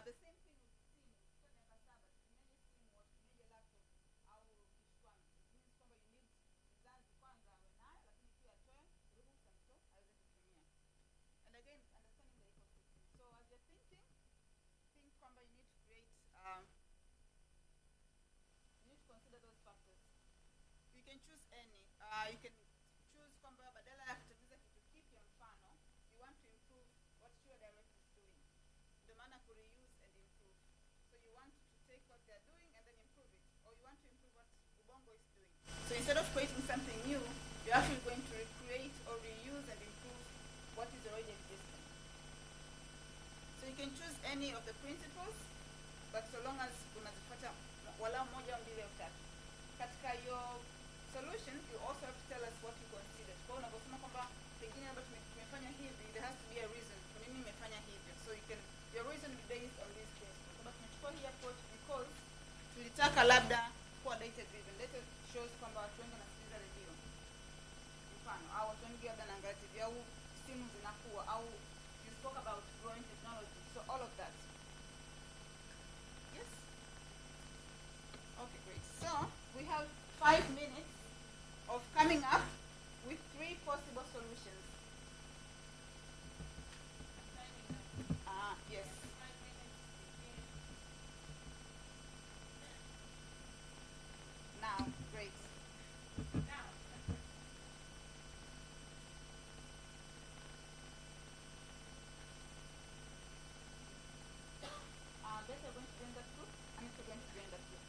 the same thing with simu. Kwa miaka 7 tumeje simu au tumeje laptop au kishkwani. It means kwamba you need mzazi kwanza awe nayo, lakini pia atoe ruhusa mtu aweze kutumia. And again, understanding the ecosystem. So as you're thinking, think kwamba you need to create, you need to consider those factors. You can choose any. You can choose kwamba badala ya kutengeneza kitu kipya mfano, you want to improve what your director is doing. The maana ku reuse and improve. So you want to take what they're doing and then improve it, or you want to improve what Ubongo is doing. So instead of creating something new, you're actually going to recreate or reuse and improve what is already existing. So you can choose any of the principles, but so long as unazifuata walau moja au mbili au tatu. Katika your solution, you also have to tell us what you considered. Kwa unaposema kwamba pengine labda tumefanya hivi, there has to be a reason kwa nini nimefanya hivyo. So your reason will be based on this case. Kwa sababu tumechukua hii approach because tulitaka labda kuwa data driven. Data shows kwamba watu wengi wanasikiliza redio. Mfano, au watu wengi labda wanaangalia TV au simu zinakuwa au you spoke about growing technology. So all of that. Yes? Okay, great. So we have 5 minutes of coming up with 3 possible solutions. Yes. Now, great. Now. Better going to join that group? I'm going to join that group.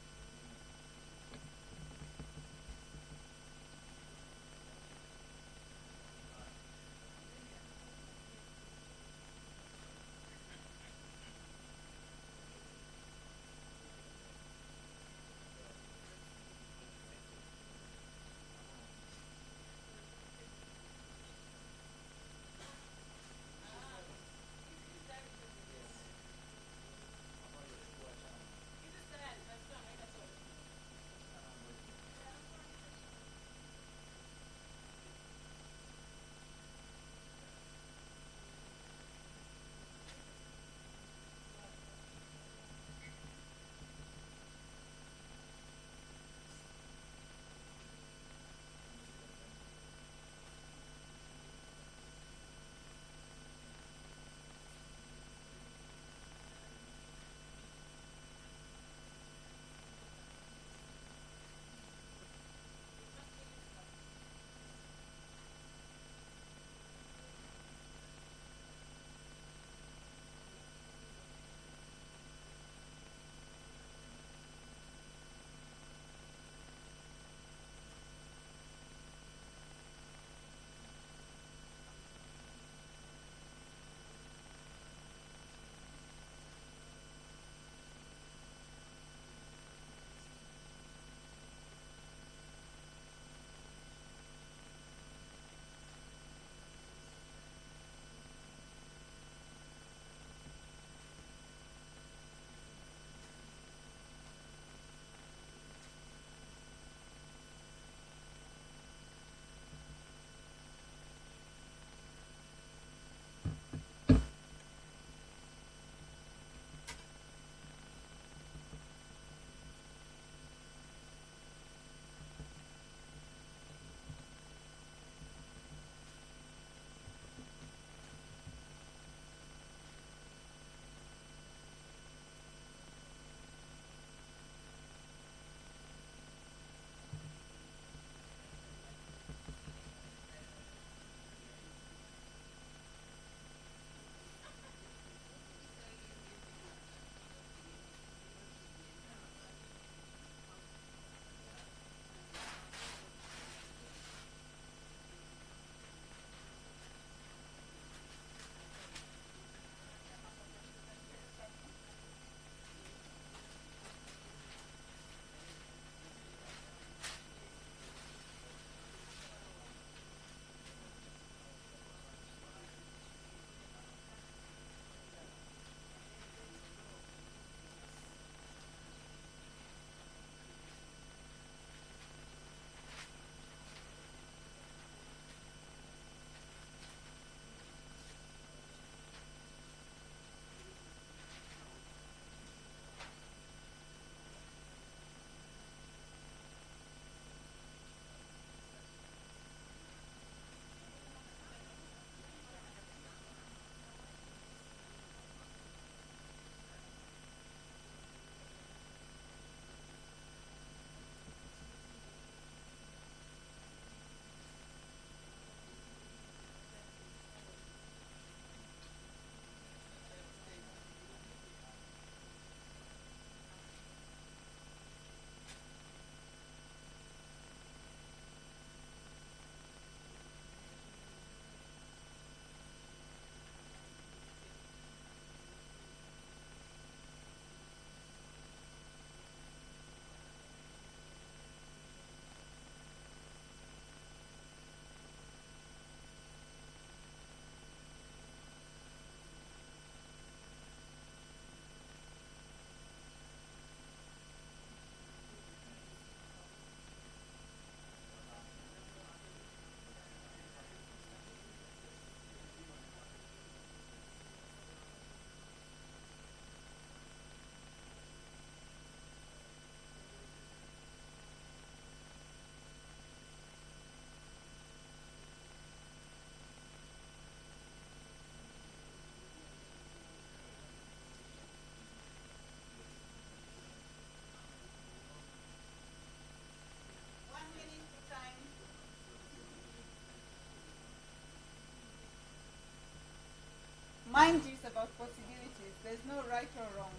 mind you, it's about possibilities. There's no right or wrong.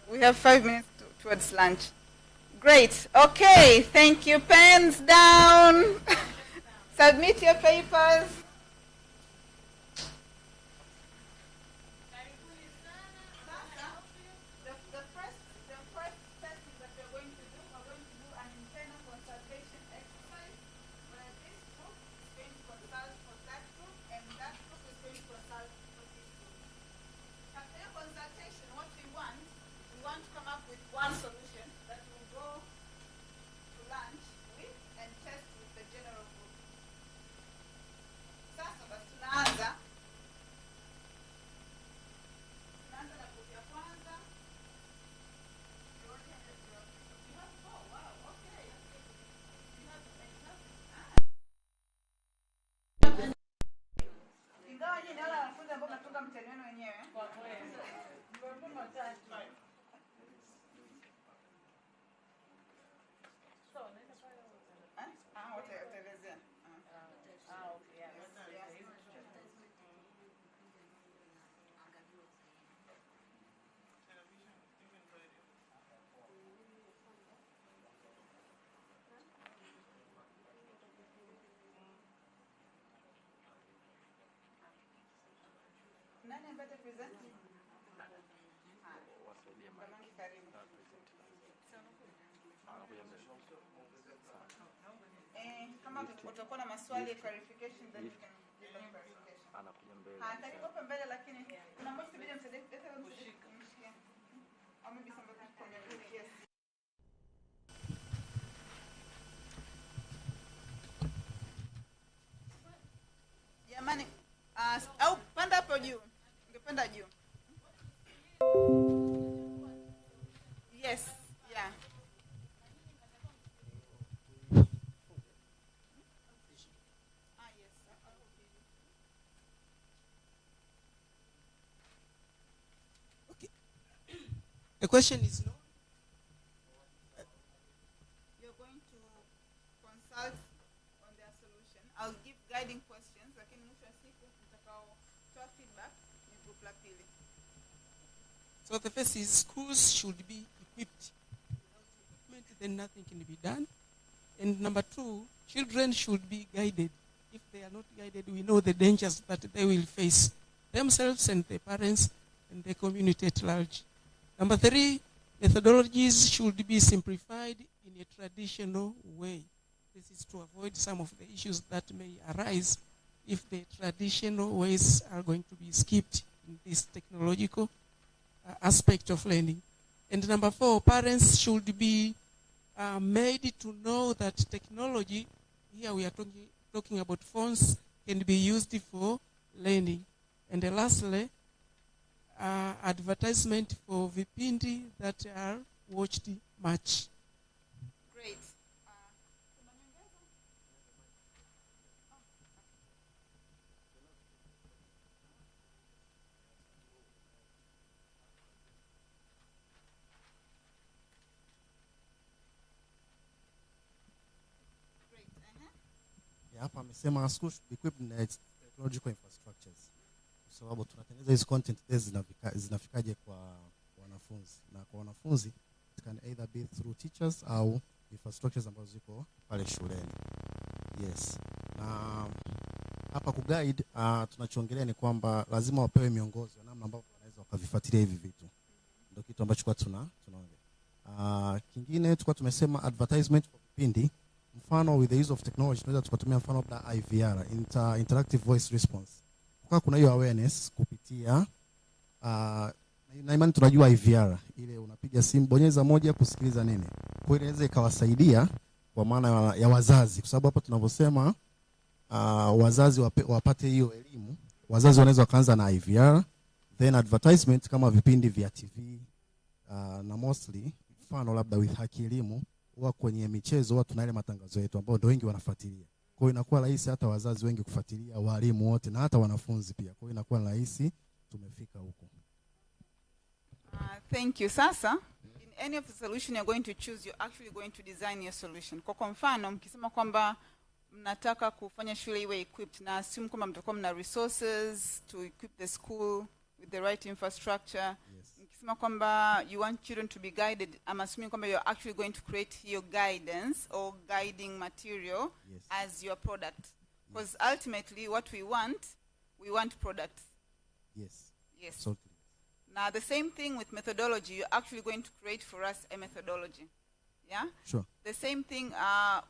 We have 5 minutes towards lunch. Great. Okay. Thank you. Pens down. Submit your papers. The first test that we're going to do, we're going to do an internal consultation exercise where this group is going to consult for that group and that group is going to consult for this group. After your consultation, what we want to come up with one solution that will go to lunch with and test with the general group. Sasa basi tunaanza na group ya kwanza. You have four. Wow, okay. Ingawa nyinyi wale wanafunzi ambao mnatoka mtihani wenu wenyewe. Kwa kweli. Nani ambaye present? Karibu. Kama utakuwa na maswali ya clarification then you can give them clarification. Anakuja mbele. Atakuwa hapa mbele lakini kuna mmoja tubidi msaidie kumshika. Au maybe somebody from your group, yes. Jamani, au panda hapo juu. Ungepanda juu. Yes, yeah. Okay. The question is no. You're going to consult on their solution. I'll give guiding questions, lakini mwisho wa siku mtakaotoa feedback ni group la pili. So the first is schools should be equipped. Without equipment, then nothing can be done. And number two, children should be guided. If they are not guided, we know the dangers that they will face themselves and their parents and the community at large. Number three, methodologies should be simplified in a traditional way. This is to avoid some of the issues that may arise if the traditional ways are going to be skipped in this technological aspect of learning. And number four, parents should be made to know that technology, here we are talking about phones, can be used for learning. And lastly, advertisement for vipindi that are watched much. Great. Hapa amesema schools should be equipped with technological infrastructures. Sababu tunatengeneza hizo content zinafikaje kwa wanafunzi, na kwa wanafunzi It can either be through teachers au infrastructures ambazo ziko pale shuleni. Yes. Na hapa kuguide tunachoongelea ni kwamba lazima wapewe miongozo namna ambavyo wanaweza wakavifuatilia hivi vitu. Ndio kitu ambacho kwa tunaongea. Kingine tulikuwa tumesema advertisement for vipindi. Mfano with the use of technology tunaweza tukatumia mfano la IVR, interactive voice response. Kwa kuna hiyo awareness kupitia na imani tunajua IVR ile unapiga simu bonyeza moja kusikiliza nini. Kwa hiyo inaweza ikawasaidia kwa maana ya wazazi, kwa sababu hapa tunavyosema wazazi wapate hiyo elimu. Wazazi wanaweza kaanza na IVR, then advertisement kama vipindi vya TV na mostly mfano labda with haki elimu huwa kwenye michezo watu na ile matangazo yetu ambao ndio wengi wanafuatilia. Kwa hiyo inakuwa rahisi hata wazazi wengi kufuatilia, walimu wote na hata wanafunzi pia. Kwa hiyo inakuwa rahisi tumefika huko. Thank you. Sasa, in any of the solution you're going to choose, you're actually going to design your solution. Kwa mfano, mkisema kwamba mnataka kufanya shule iwe equipped, na assume kwamba mtakuwa mna resources to equip the school with the right infrastructure. Yes. Mkisema kwamba you want children to be guided, I'm assuming kwamba you're actually going to create your guidance or guiding material Yes. as your product. Because ultimately what we want products. Yes. Yes. Absolutely. Now, the same thing with methodology. You're actually going to create for us a methodology. Yeah? Sure. The same thing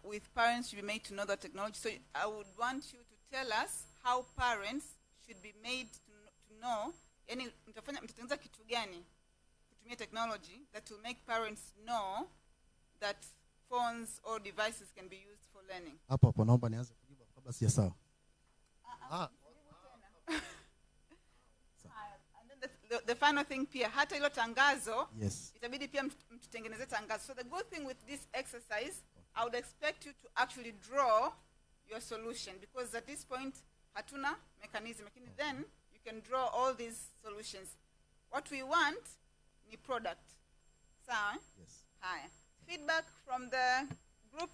with parents should be made to know the technology. So I would want you to tell us how parents should be made to know, yani mtatengeneza kitu gani kutumia technology that will make parents know that phones or devices can be used for learning. Hapo naomba nianze kujibu kabla sijasawa. The final thing pia hata ilo tangazo, Yes. itabidi pia mtutengeneze tangazo. So the good thing with this exercise, I would expect you to actually draw your solution, because at this point hatuna mechanism, lakini then you can draw all these solutions. What we want ni product. Sawa? Yes. Haya. Feedback from the group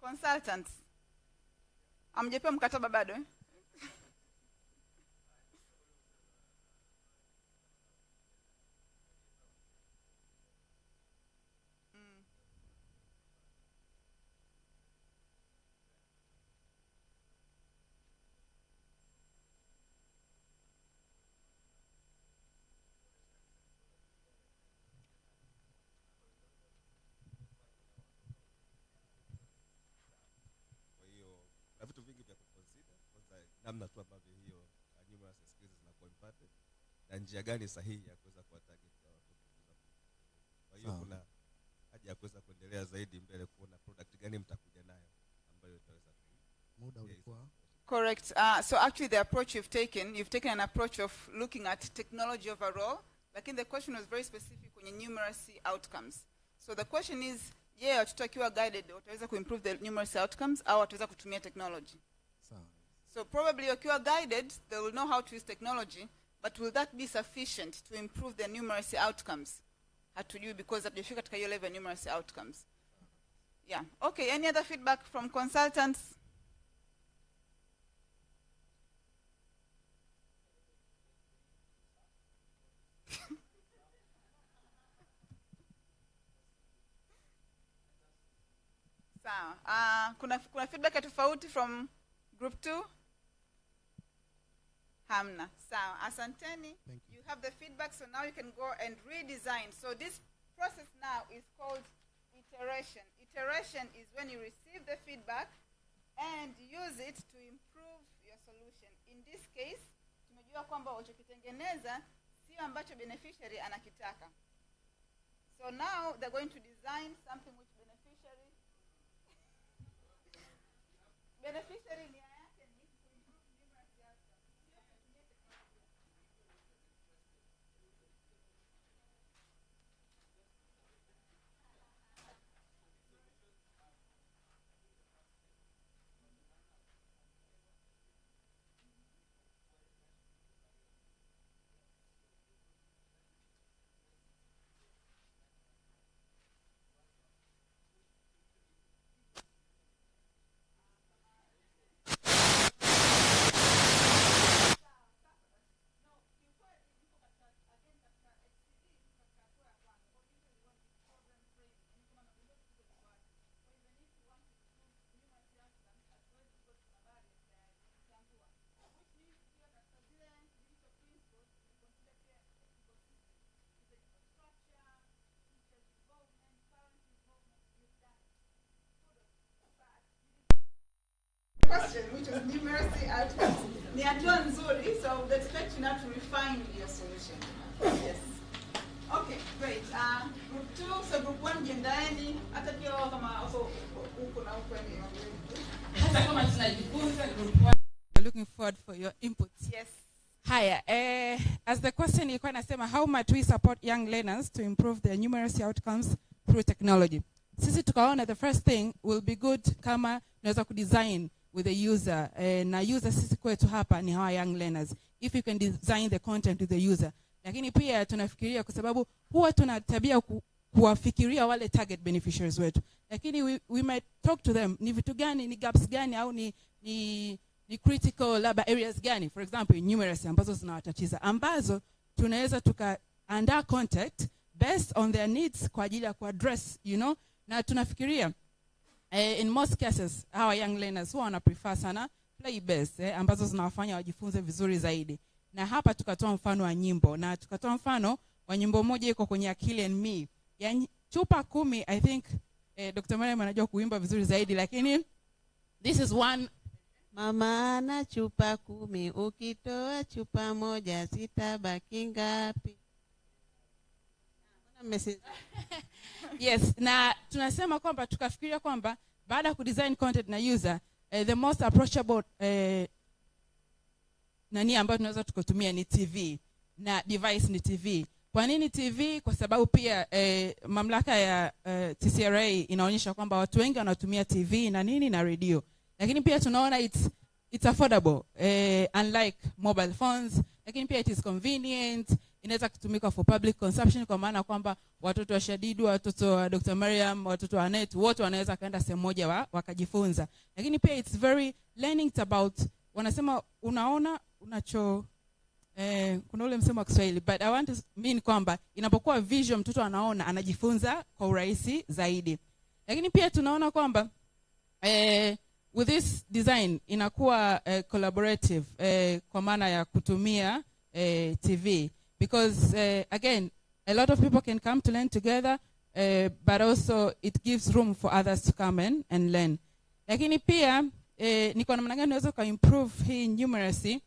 consultants. Amjepewa mkataba bado eh? Na vitu vingi vya kuconsider. Kwanza namna tu ambavyo hiyo numeracy skills zinakuwa imparted na njia gani sahihi ya kuweza kuwatarget watoto. Kwa hiyo kuna haja ya kuweza kuendelea zaidi mbele kuona product gani mtakuja nayo ambayo itaweza muda ulikuwa. Correct. So actually the approach you've taken an approach of looking at technology overall, like the question was very specific on numeracy outcomes. So the question is, watoto wakiwa guided wataweza kuimprove the numeracy outcomes au wataweza kutumia technology? So probably wakiwa guided, they will know how to use technology, but will that be sufficient to improve their numeracy outcomes? Hatujui, because hatujafika katika hiyo level numeracy outcomes. Yeah. Okay, any other feedback from consultants? Sawa. Kuna feedback tofauti from group 2? Hamna. Sawa. Asanteni. You have the feedback, so now you can go and redesign. So this process now is called iteration. Iteration is when you receive the feedback and use it to improve your solution. In this case, tumejua kwamba unachokitengeneza sio ambacho beneficiary anakitaka. So now they're going to design something which beneficiary nia yake ni kuimprove numeracy outcomes. question, which was numeracy outcomes. Ni hatua nzuri, so they expect you now to refine your solution. Yes. Okay, great. Group 2, so group 1 jendaeni, hata pia wao kama huko na huko ni hata kama tunajifunza group 1. Looking forward for your inputs. Yes. Haya, as the question ilikuwa inasema, how might we support young learners to improve their numeracy outcomes through technology? Sisi tukaona the first thing will be good kama tunaweza kudesign with the user. Na user sisi kwetu hapa ni hawa young learners. If you can design the content with the user. Lakini pia tunafikiria kwa sababu huwa tuna tabia kuwafikiria wale target beneficiaries wetu. Lakini we might talk to them, ni vitu gani, ni gaps gani, au ni critical labda areas gani, for example numeracy ambazo zinawatatiza, ambazo tunaweza tukaandaa content based on their needs kwa ajili ya kuaddress, na tunafikiria in most cases our young learners huwa wana prefer sana play based, ambazo zinawafanya wajifunze vizuri zaidi. Na hapa tukatoa mfano wa nyimbo, na tukatoa mfano wa nyimbo moja iko kwenye Akili and Me ya chupa 10. I think Dr. Mariam anajua kuimba vizuri zaidi, lakini this is one. Mama ana chupa 10, ukitoa chupa moja zitabaki ngapi? Yes, na tunasema kwamba tukafikiria kwamba baada ya kudesign content na user, the most approachable nani ambayo tunaweza tukotumia ni TV, na device ni TV. Kwa nini TV? Kwa sababu pia mamlaka ya TCRA inaonyesha kwamba watu wengi wanatumia TV na radio. Lakini pia tunaona it's affordable, unlike mobile phones. Lakini pia it is convenient, inaweza kutumika for public consumption, kwa maana kwamba watoto wa Shadidu, watoto wa Dr. Mariam, watoto wa Anet, wote wanaweza kaenda sehemu moja wakajifunza. Lakini pia it's very learning, it's about, wanasema unaona unacho, kuna ule msemo wa Kiswahili, but I want to mean kwamba inapokuwa visual mtoto anaona, anajifunza kwa urahisi zaidi. Lakini pia tunaona kwamba with this design inakuwa collaborative, kwa maana ya kutumia TV, because again a lot of people can come to learn together, but also it gives room for others to come and learn. Lakini pia ni kwa namna gani tunaweza ku improve hii numeracy?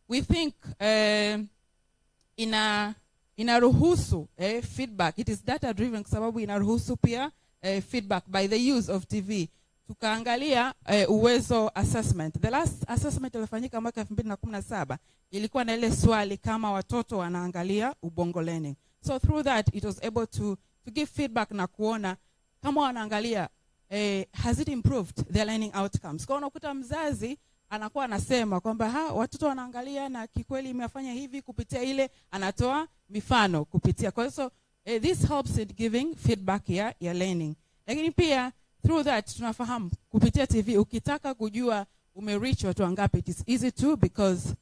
We think inaruhusu feedback. It is data driven kwa sababu inaruhusu pia feedback by the use of TV. Tukaangalia uwezo assessment. The last assessment ilifanyika mwaka 2017 ilikuwa na ile swali kama watoto wanaangalia ubongo learning. So through that it was able to give feedback na kuona kama wanaangalia has it improved their learning outcomes. Kwa unakuta mzazi anakuwa anasema kwamba watoto wanaangalia na kikweli imefanya hivi, kupitia ile anatoa mifano kupitia. Kwa hiyo this helps in giving feedback ya learning. Lakini pia through that tunafahamu kupitia TV ukitaka kujua umereach watu wangapi, it is easy to, because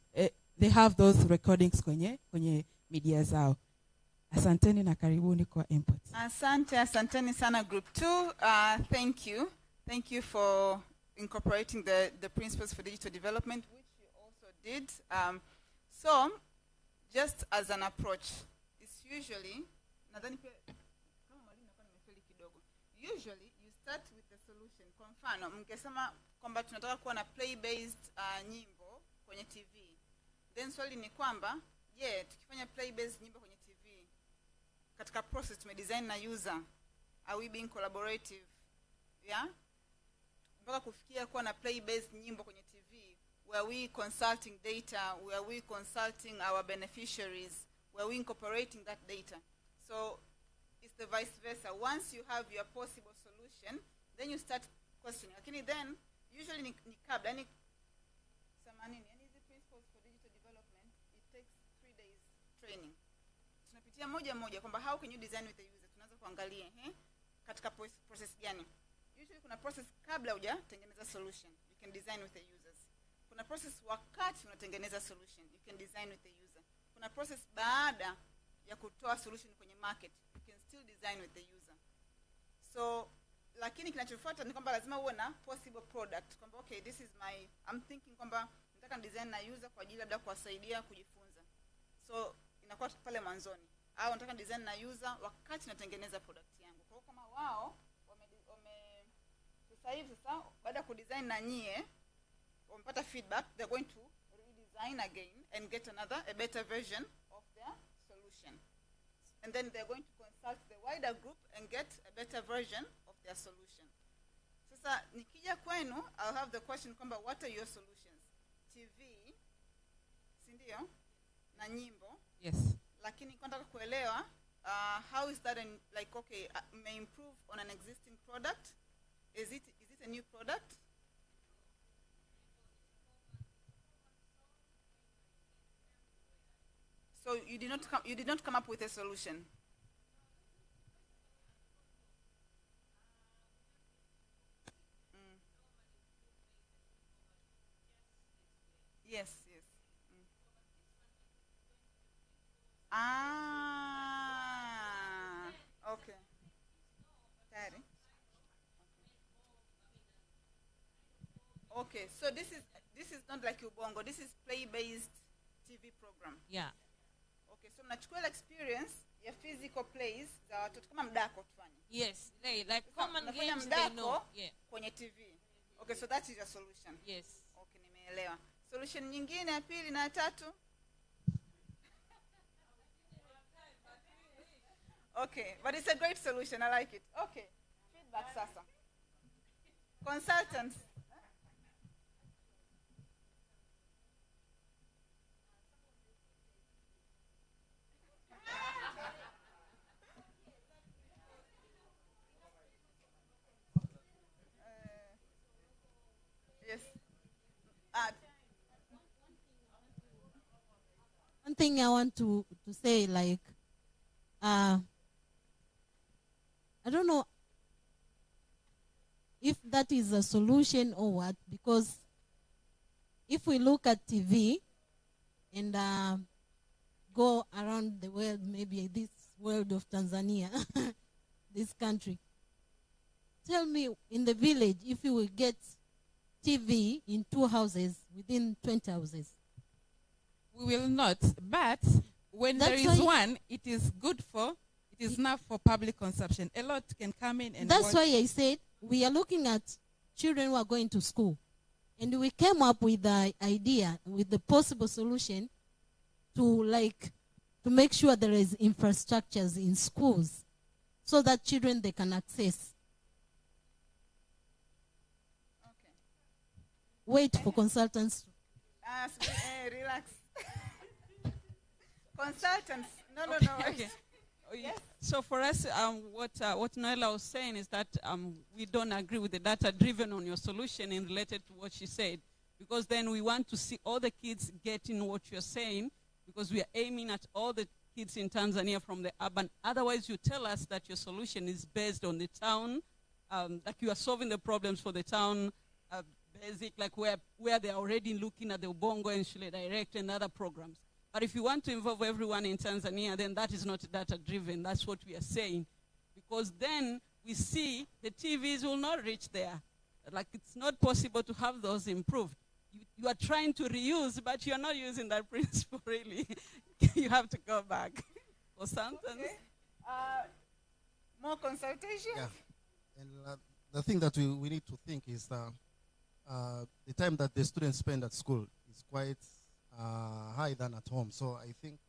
they have those recordings kwenye media zao. Asanteni na karibuni kwa input. Asanteni sana group 2. Thank you for incorporating the principles for digital development, which you also did. So just as an approach, it's usually usually you start with the solution. Kwa mfano mngesema kwamba tunataka kuwa na play based nyimbo kwenye TV, then swali ni kwamba tukifanya play based nyimbo kwenye TV, katika process tumedesign na user, are we being collaborative? Mpaka kufikia kuwa na play based nyimbo kwenye TV, were we consulting data, were we consulting our beneficiaries, were we incorporating that data? So it's the vice versa. Once you have your possible solution, then you start questioning. Lakini then usually ni kabla, yani hizi principles for digital development, it takes 3 days training. Tunapitia moja kwamba how can you design with the user. Tunaanza kuangalia katika process gani. Usually kuna process kabla hujatengeneza solution, you can design with the users. Kuna process wakati unatengeneza solution, you can design with the user. Kuna process baada ya kutoa solution kwenye market, you can still design with the user. So lakini kinachofuata ni kwamba lazima uwe na possible product, kwamba okay, this is I'm thinking kwamba nataka design na user kwa ajili labda kuwasaidia kujifunza. So inakuwa pale mwanzoni, au nataka design na user wakati natengeneza product yangu. Kwa hiyo kama wao sasa hivi baada ya kudesign na nyie wamepata feedback, they're going to redesign again and get a better version of their solution. And then they're going to consult the wider group and get a better version of their solution. Sasa nikija kwenu, I'll have the question kwamba what are your solutions? TV, sindio, na nyimbo. Yes. Lakini nataka kuelewa how is that like okay, may improve on an existing product? Is it a new product? So you did not come up with a solution. Yes. Okay. Tayari. Okay, so this is not like Ubongo. This is play-based TV program. Yeah. Okay, so mnachukua experience ya physical plays za watoto kama mdako tufanye. Yes, like common games mdako they know. Yeah. Kwenye TV. Okay, so that is your solution. Yes. Okay, nimeelewa. Solution nyingine ya pili na ya tatu? Okay, but it's a great solution. I like it. Okay, feedback sasa. Consultants. Yes. One thing I want to say, like, I don't know if that is a solution or what, because if we look at TV and go around the world, maybe this world of Tanzania, this country, tell me in the village if you will get TV in 2 houses within 20 houses. We will not, but when That's there is one, it is enough for public consumption. A lot can come in and That's watch. why I said we are looking at children who are going to school. And we came up with the idea, with the possible solution to make sure there is infrastructures in schools so that children they can access. Okay. Wait for consultants. Relax. Consultants. No. Okay. Yes. So for us, what Noella was saying is that we don't agree with the data driven on your solution in related to what she said, because then we want to see all the kids getting what you're saying, because we are aiming at all the kids in Tanzania from the urban. Otherwise, you tell us that your solution is based on the town, like you are solving the problems for the town, basic, like where they're already looking at the Ubongo and Shule Direct and other programs. But if you want to involve everyone in Tanzania, then that is not data-driven. That's what we are saying. Because then we see the TVs will not reach there. Like it's not possible to have those improved. You are trying to reuse, but you're not using that principle really. You have to go back for something. Okay. More consultation? Yeah. And the thing that we need to think is the time that the students spend at school is quite high than at home. So I think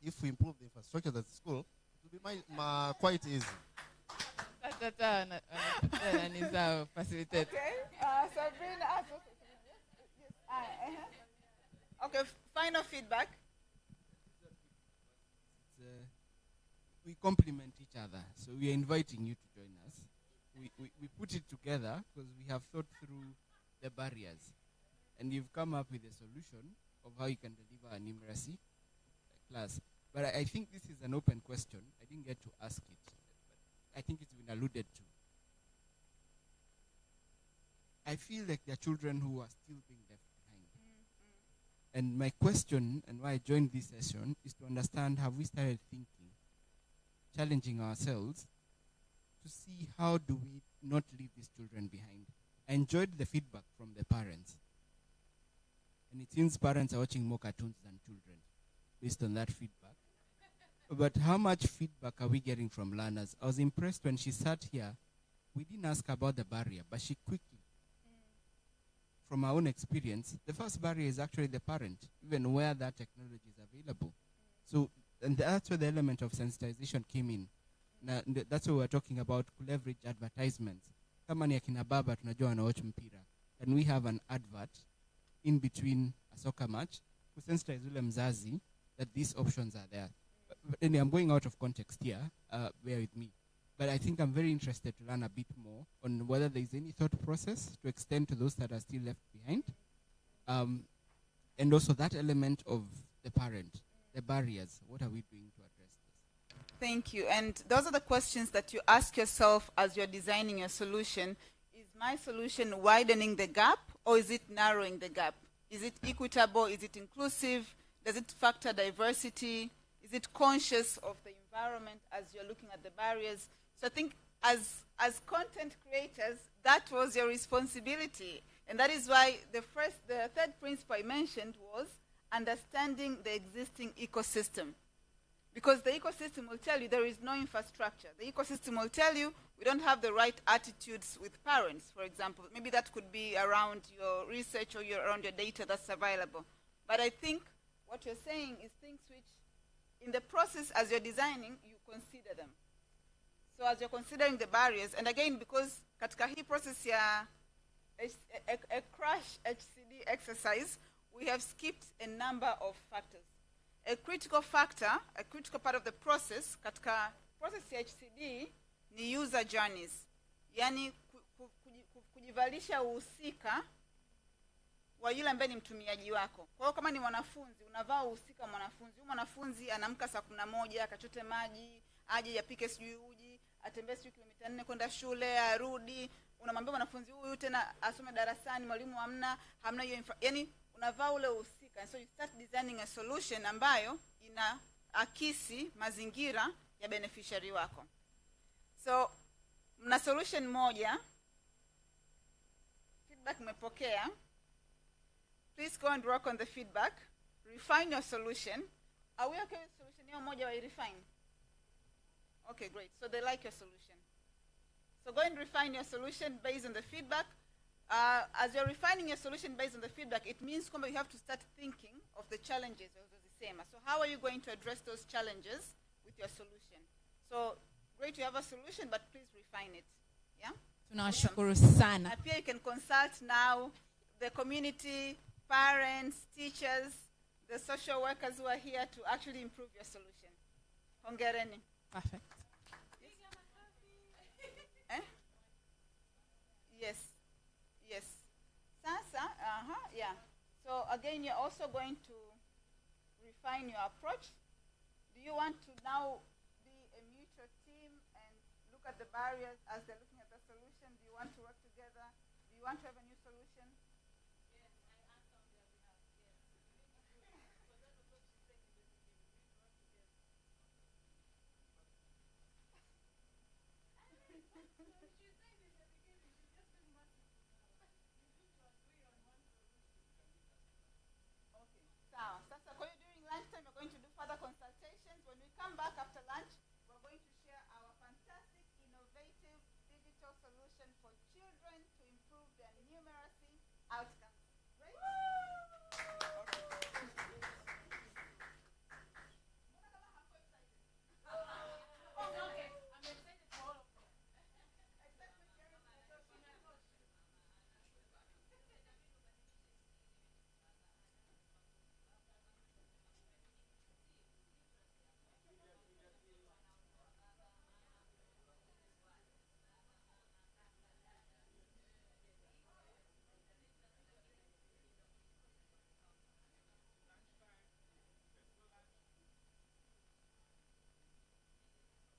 if we improve the infrastructure at school, it will be quite easy. Okay. Sabrina. Okay, final feedback. We complement each other. So we are inviting you to join us. We put it together because we have thought through the barriers. And you've come up with a solution of how you can deliver a numeracy class. But I think this is an open question. I didn't get to ask it. But I think it's been alluded to. I feel like there are children who are still being left behind. And my question, and why I joined this session, is to understand, have we started thinking, challenging ourselves, to see how do we not leave these children behind? I enjoyed the feedback from the parents. And it seems parents are watching more cartoons than children, based on that feedback. But how much feedback are we getting from learners? I was impressed when she sat here. We didn't ask about the barrier, but she quickly, from our own experience, the first barrier is actually the parent, even where that technology is available. So, and that's where the element of sensitization came in. Now, that's what we're talking about, leverage advertisements. Kama ni akina baba tunajua wana watch mpira. And we have an advert in between a soccer match to sensitize ule mzazi that these options are there. But anyway, I'm going out of context here, bear with me. But I think I'm very interested to learn a bit more on whether there is any thought process to extend to those that are still left behind. And also that element of the parent, the barriers, what are we doing to address this? Thank you. And those are the questions that you ask yourself as you're designing your solution. Is my solution widening the gap, or is it narrowing the gap? Is it equitable? Is it inclusive? Does it factor diversity? Is it conscious of the environment as you're looking at the barriers? So I think as content creators, that was your responsibility. And that is why the third principle I mentioned was understanding the existing ecosystem. Because the ecosystem will tell you there is no infrastructure. The ecosystem will tell you we don't have the right attitudes with parents, for example. Maybe that could be around your research or around your data that's available. But I think what you're saying is things which, in the process as you're designing, you consider them. So as you're considering the barriers, and again, because katika hii process ya a crash HCD exercise, we have skipped a number of factors. A critical factor, a critical part of the process, katika process ya HCD, ni user journeys. Yani kujivalisha uhusika wa yule ambaye ni mtumiaji wako. Kwa hiyo kama ni mwanafunzi, unavaa uhusika mwanafunzi. Huyu mwanafunzi anaamka saa 11, akachote maji, aje yapike sijui uji, atembee sijui kilomita 4 kwenda shule, arudi. Unamwambia mwanafunzi huyu tena asome darasani, mwalimu hamna hiyo yani unavaa ule uhusika. And so you start designing a solution ambayo inaakisi mazingira ya beneficiary wako. So mna solution moja, feedback mmepokea. Please go and work on the feedback. Refine your solution. Are we okay with solution hiyo moja wa refine? Okay, great. So they like your solution. So go and refine your solution based on the feedback. As you're refining your solution based on the feedback, it means you have to start thinking of the challenges of the same. So how are you going to address those challenges with your solution? So great, you have a solution, but please refine it. Yeah? Tunawashukuru sana. And here you can consult now the community, parents, teachers, the social workers who are here to actually improve your solution. Hongereni. Perfect. Eh? Yes. Yes. Sasa, yeah. So again, you're also going to refine your approach. Do you want to now be a mutual team and look at the barriers as they're looking at the solution? Do you want to work together? Do you want to have a new